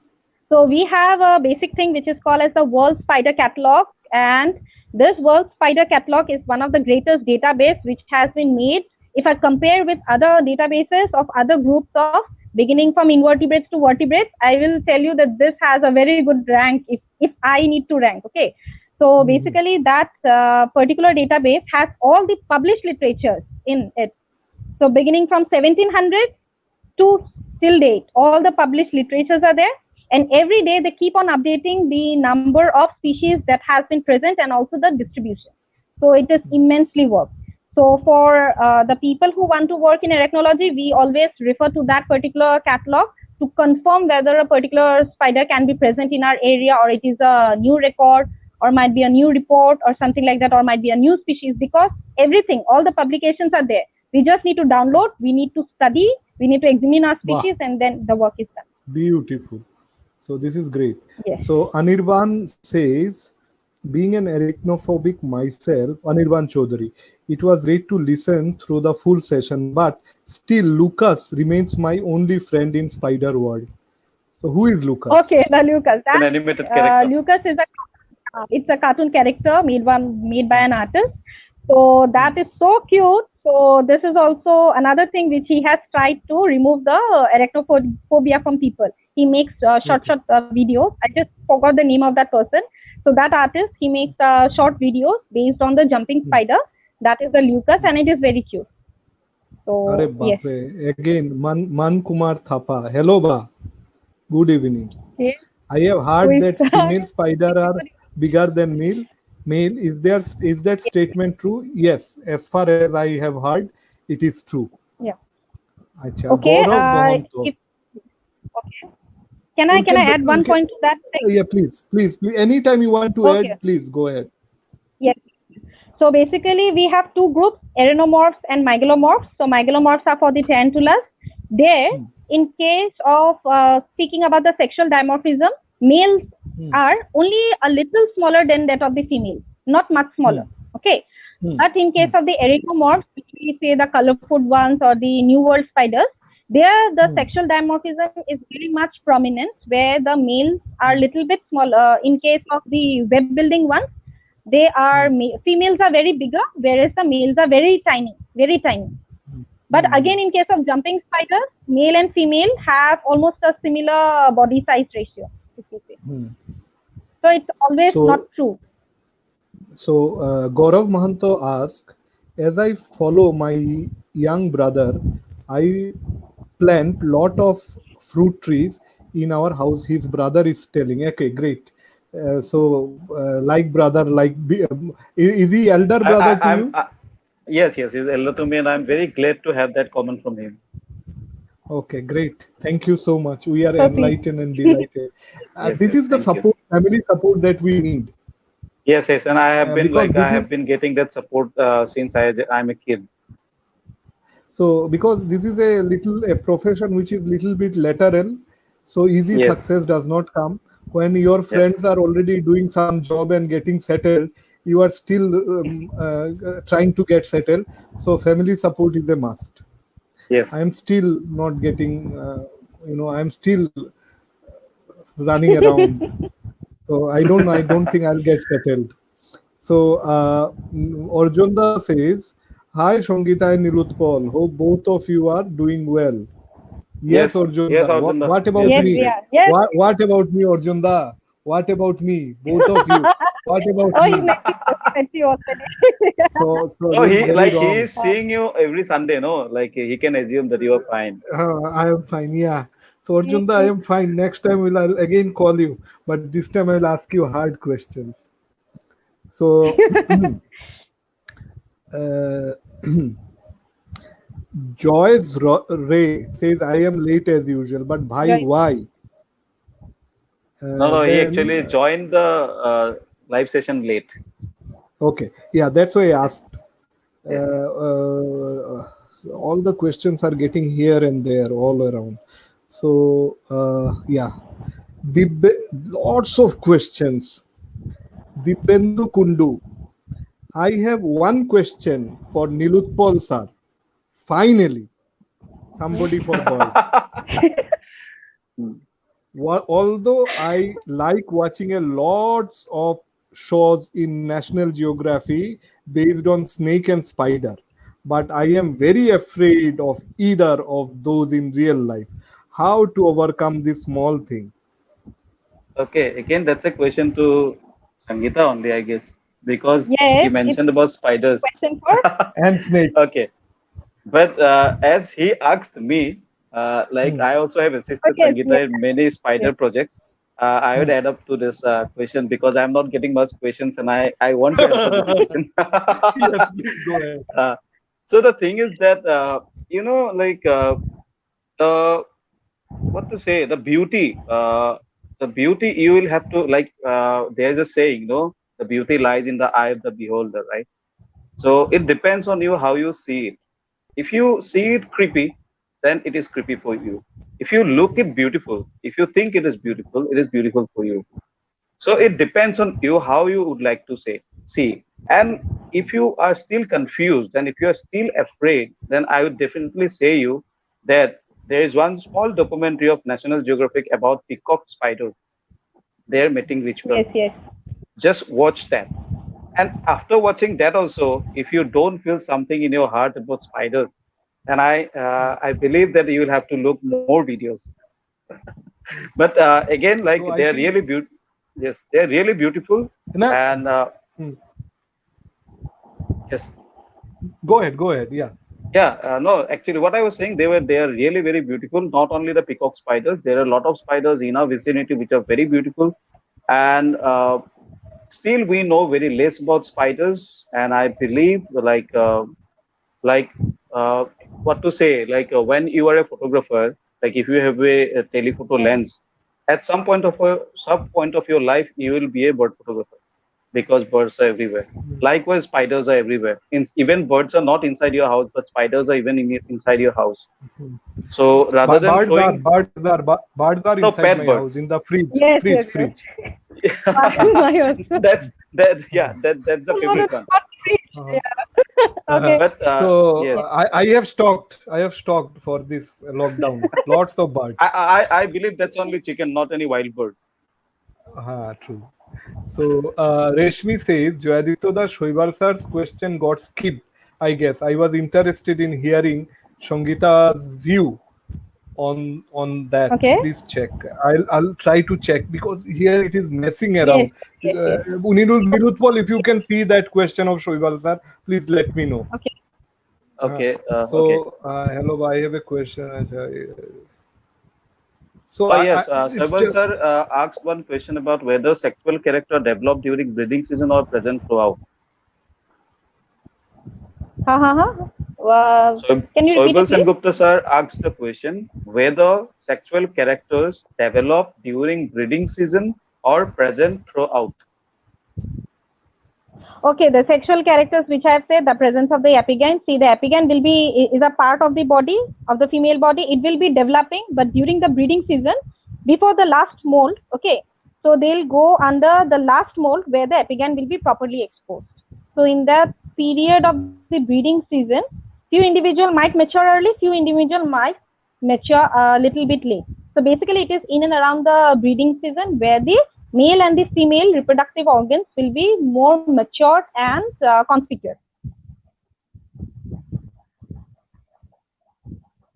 So we have a basic thing which is called as the World Spider Catalog, and this World Spider Catalog is one of the greatest database which has been made. If I compare with other databases of other groups of beginning from invertebrates to vertebrates, I will tell you that this has a very good rank if I need to rank. Okay. So basically that particular database has all the published literatures in it. So beginning from 1700 to till date, all the published literatures are there, and every day they keep on updating the number of species that has been present and also the distribution. So it is immensely work. So for the people who want to work in arachnology, we always refer to that particular catalog to confirm whether a particular spider can be present in our area, or it is a new record, or might be a new report or something like that, or might be a new species, because everything, all the publications are there. We just need to download, we need to study, we need to examine our species, and then the work is done. Beautiful. So this is great. Yes. So Anirban says, being an arachnophobic myself, Anirban Chaudhary, it was great to listen through the full session, but still Lucas remains my only friend in spider world. So who is Lucas? Okay, the Lucas. It's an animated character. Lucas is it's a cartoon character made by an artist. So that is so cute. So this is also another thing which he has tried to remove the arachnophobia from people. He makes short videos. I just forgot the name of that person. So that artist, he makes short videos based on the jumping spider. That is the Lucas, and it is very cute. So Are yes. Again, Man Kumar Thapa. Hello, ba. Good evening. Yes. I have heard that female spider are bigger than male. Is that statement true? Yes, as far as I have heard, it is true. Yeah. Achha, Okay. Gaurav Okay. Can I add one point to that thing? Yeah, please. Anytime you want to add, please go ahead. Yes. So basically, we have two groups, arenomorphs and mygalomorphs. So mygalomorphs are for the tarantulas. There, in case of speaking about the sexual dimorphism, males are only a little smaller than that of the females, not much smaller. Okay. But in case of the arachnomorphs, which we say the colorful ones or the New World spiders, there the sexual dimorphism is very much prominent, where the males are a little bit smaller. In case of the web building ones, they are females are very bigger, whereas the males are very tiny, very tiny. But again, in case of jumping spiders, male and female have almost a similar body size ratio. So it's always not true. So Gaurav Mahanto asked, as I follow my young brother, I plant lot of fruit trees in our house. His brother is telling. Okay, great. Like brother, is he elder brother to you? Yes, he's elder to me, and I'm very glad to have that comment from him. Okay, great. Thank you so much. We are enlightened and delighted. This is the support, family support that we need. Yes, and I have been I have been getting that support since I'm a kid. So because this is a profession which is little bit lateral, so easy success does not come. When your friends are already doing some job and getting settled, you are still trying to get settled. So family support is a must. Yes. I am still not getting, I'm still running around. So I don't think I'll get settled. So Arjunda says, hi Shongita and Nirutpal, hope both of you are doing well. Yes, Arjunda. Yes, Arjunda. What about me? Yes. What about me, Arjunda? What about me? Both of you. What about me? He is seeing you every Sunday, no? Like he can assume that you are fine. I am fine, yeah. So Arjunda, I am fine. Next time I'll again call you, but this time I'll ask you hard questions. So Joyce Ray says, I am late as usual, but bhai, why? No, he actually joined the live session late. Okay, yeah, that's why I asked. All the questions are getting here and there, all around. So yeah, lots of questions. Dipendu Kundu. I have one question for Nilutpal sir. Finally, somebody for bird. Although I like watching a lots of shows in National Geography based on snake and spider, but I am very afraid of either of those in real life. How to overcome this small thing? Okay, again, that's a question to Sangeeta only, I guess, because he Yes, it's mentioned about spiders. question for. And snake. Okay, but as he asked me, like I also have assisted Okay, Sangeeta in many spider yes. projects. I would add up to this question because I'm not getting much questions and I want to answer this question. Yes, please go ahead. So the thing is that, like the what to say, the beauty you will have to like. There's a saying, the beauty lies in the eye of the beholder, right? So it depends on you how you see it. If you see it creepy, then it is creepy for you. If you look it beautiful, if you think it is beautiful for you. So it depends on you how you would like to see. And if you are still confused and if you are still afraid, then I would definitely say you that there is one small documentary of National Geographic about peacock spider, their mating ritual. Yes, yes. Just watch that. And after watching that also, if you don't feel something in your heart about spider, then I believe that you will have to look more videos. But again, like So I they are think really beautiful. Yes, they are really beautiful. no, And hmm, yes, go ahead. Yeah. yeah, no, actually, what I was saying, they are really very beautiful. Not only the peacock spiders, there are a lot of spiders in our vicinity which are very beautiful. And still, we know very less about spiders. And I believe, like what to say, like when you are a photographer, like if you have a telephoto Yes. lens, at some point of your life, you will be a bird photographer because birds are everywhere. Likewise, spiders are everywhere. Even birds are not inside your house, but spiders are even inside your house. So rather than throwing, Birds are no, inside pet my house birds. in the fridge. Yes, yes, yes. Fridge. My also. That's the No, favorite that's one. not great. Uh-huh. Yeah. Okay. But So yes, I have stocked. I have stocked for this lockdown. Lots of birds. I believe that's only chicken, not any wild bird. True. So Reshmi says Joyaditya Das Shoibar sir's question got skipped. I guess I was interested in hearing Sangita's view on that. Okay. Please check. I'll try to check because here it is messing Yes. around. Yes. Yes. Nirutpal, if you can see that question of Shoibar sir, please let me know. Okay. Okay, So okay. hello, I have a question. So Yes, it's Saibal just sir asked one question about whether sexual character developed during breeding season or present throughout. So Can you repeat Soibal it, please? Sengupta sir asked the question whether sexual characters develop during breeding season or present throughout. Okay, the sexual characters which I have said, the presence of the epigyne. See, the epigyne is a part of the body of the female body. It will be developing, but during the breeding season, before the last mold, okay, so they'll go under the last mold where the epigyne will be properly exposed. So in that period of the breeding season, few individual might mature early, few individual might mature a little bit late. So basically, it is in and around the breeding season where the male and the female reproductive organs will be more matured and conspicuous.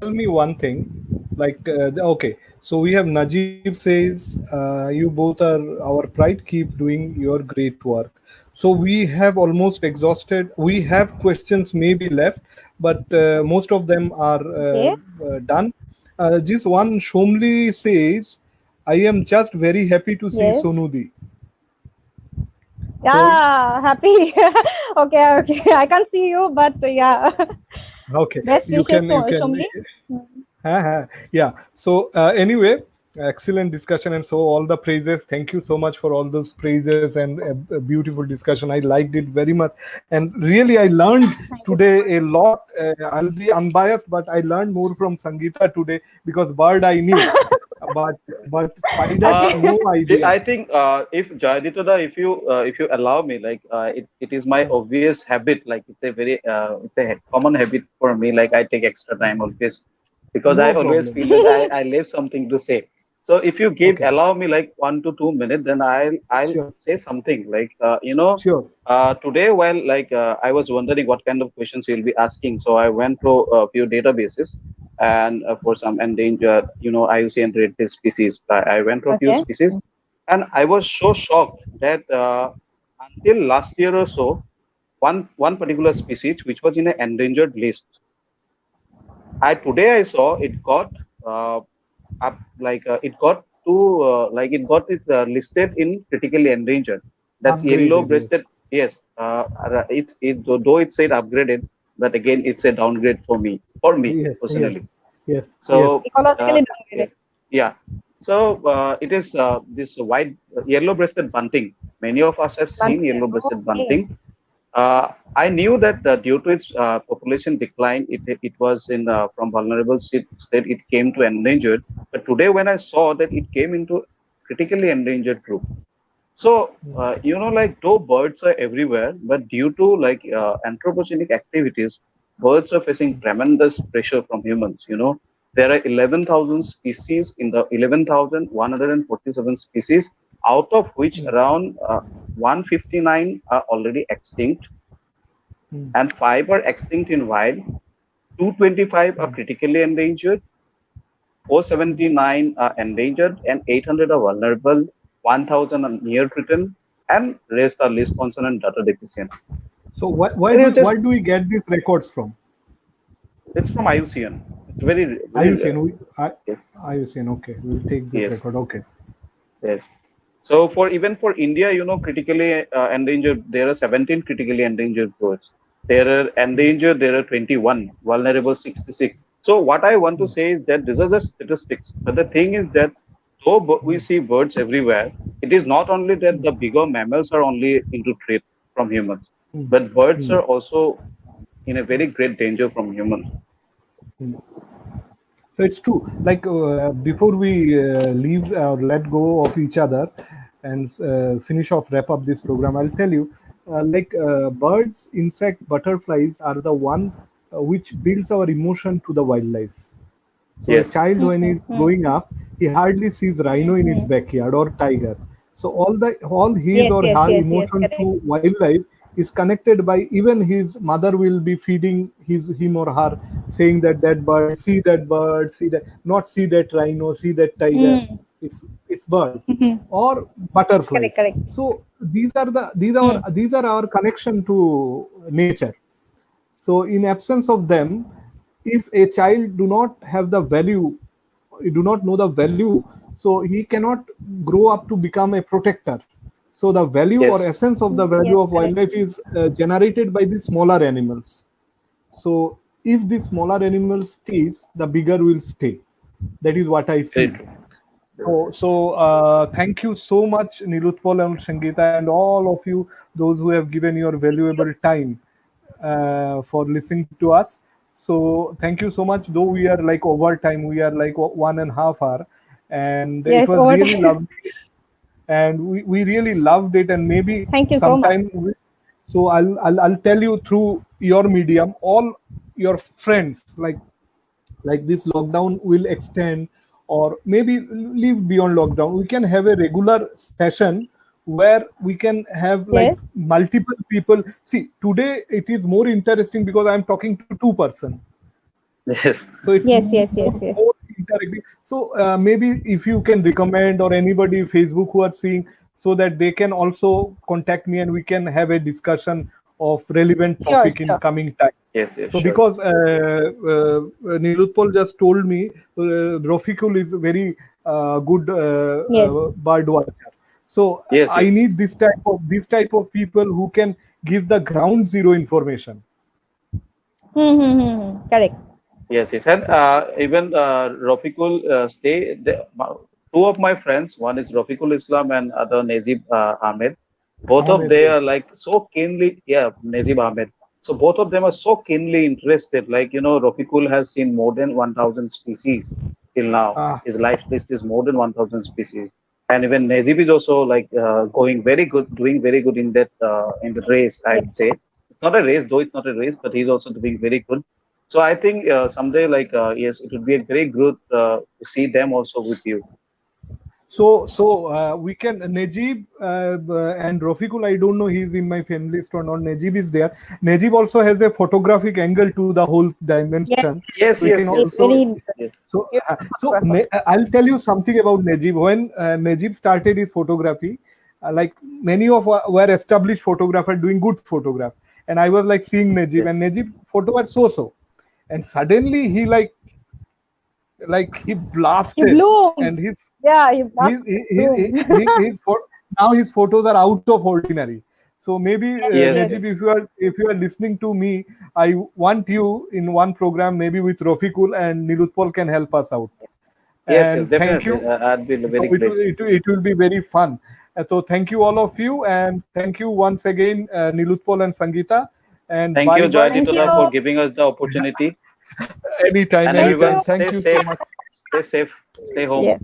tell me one thing. Like okay, so we have Najib says you both are our pride. Keep doing your great work. So we have almost exhausted. We have questions maybe left, but most of them are Okay. done. Just one Shomli says, I am just very happy to see Yes. Sonudi. Yeah, happy. Okay, okay. I can't see you, but yeah. Okay, Best you wishes, can Shomli. yeah. So anyway, Excellent discussion, and so all the praises. Thank you so much for all those praises and a beautiful discussion. I liked it very much, and really I learned Thank you. today a lot. I'll be unbiased, but I learned more from Sangeeta today, because bird I knew, but spiders, Uh, no idea. I think if Jayaditya, if you allow me, like it is my obvious habit. Like it's a common habit for me. Like I take extra time always because I No always problem. feel that I leave something to say. So if you Okay, allow me like 1 to 2 minutes, then I'll sure, say something. Like sure. today while I was wondering what kind of questions you'll be asking, so I went to a few databases and for some endangered, IUCN rated species. I went to a few Okay. species, and I was so shocked that until last year or so, one particular species which was in an endangered list, I today I saw it got uh, up it got to it got it listed in critically endangered. That's Upgraded, yes, yellow-breasted. Yes, though it said upgraded, but again it's a downgrade for me yes, yes, personally. yes, yes. So Ecologically yeah, downgraded. yeah. So it is this white yellow-breasted bunting. Many of us have seen London. yellow-breasted Okay. bunting. I knew that due to its population decline, it was in from vulnerable state, it came to endangered. But today, when I saw that it came into critically endangered group, so though birds are everywhere, but due to anthropogenic activities, birds are facing tremendous pressure from humans. There are 11,000 species in the 11,147 species, out of which Mm, around 159 are already extinct, mm, and 5 are extinct in wild, 225 are mm, critically endangered, 479 are endangered, and 800 are vulnerable, 1,000 are near threatened, and rest are least concern and data deficient. So why And do you just, we get these records from? it's from IUCN. It's very, very, IUCN. yes, IUCN. Okay, we'll take this yes, record. Okay. yes. So even for India, critically endangered, there are 17 critically endangered birds. There are endangered, there are 21, vulnerable 66. So what I want to say is that these are the statistics. But the thing is that though we see birds everywhere, it is not only that the bigger mammals are only into threat from humans, Mm, but birds mm, are also in a very great danger from humans. mm. So it's true. Like before we leave or let go of each other and finish off, wrap up this program, I'll tell you, birds, insect, butterflies are the one which builds our emotion to the wildlife. So a Yes, child when he's Mm-hmm. growing up, he hardly sees rhino in his Mm-hmm. backyard or tiger. So all his Yes, or yes, her yes, yes, emotion correct. to wildlife is connected by, even his mother will be feeding him or her, saying that that bird, see that, not see that rhino, see that tiger. Mm. It's birds Mm-hmm. or butterflies. Correct, correct. So Mm. these are our connection to nature. So in absence of them, if a child do not have the value, do not know the value, so he cannot grow up to become a protector. So the value or yes, essence of the Yes, value of correct. wildlife is generated by the smaller animals. So if the smaller animal stays, the bigger will stay. That is what I very feel. true. Thank you so much, Nilutpal and Sangeeta, and all of you, those who have given your valuable time for listening to us. So thank you so much. Though we are like over time, we are like 1.5 hour, and it Yes, was over really time. lovely, and we really loved it. And maybe Thank you so much. sometime, so I'll tell you through your medium, all your friends, like this lockdown will extend, or maybe live beyond lockdown, we can have a regular session where we can have like Yes. multiple people. See, today it is more interesting because I'm talking to two person, Yes, so it's Yes, yes, yes, yes. more interactive. So maybe if you can recommend, or anybody Facebook who are seeing, so that they can also contact me and we can have a discussion of relevant Sure, topic in sure. coming time. yes, yes, So sure. because Nilutpal just told me Rofikul is very good Yes. bird watcher. So Yes, I yes, yes. need this type of people who can give the ground zero information. Correct. Yes, yes, and So even Rafiqul stay. two of my friends, one is Rafiqul Islam and other Najib Ahmed. Both of Ahmed, they are yes. like so keenly, yeah, Najib Ahmed. So both of them are so keenly interested. Like, Rafiqul has seen more than 1,000 species till now. Ah, His life list is more than 1,000 species. And even Najib is also like going very good, doing very good in the race, I'd say. It's not a race, though it's not a race, but he's also doing very good. So I think someday, like, yes, it would be a very good to see them also with you. so we can Najib and Rafiqul. I don't know he's in my family list or not. Najib is there. Najib also has a photographic angle to the whole dimension. Yes, We yes, can yes. also Very Yes. I'll tell you something about Najib. When Najib started his photography, like many of were established photographer doing good photograph, and I was like seeing Najib, and Najib photo were so, and suddenly he he you blasted, bloom. and his Yeah, you his, his now his photos are out of ordinary. So maybe Yes, yes. Najib, if you are listening to me, I want you in one program, maybe with Rafiqul and Nilutpal can help us out. yes, yes, And thank definitely. you. I'd be So very grateful. it will be very fun. So thank you all of you, and thank you once again, Nilutpal and Sangeeta. And Thank you, bye Joy bye. Thank Ditola, you. for giving us the opportunity. Anytime, And Thank everyone, anytime. you. Thank stay you safe, so much. stay safe, stay home. Yes.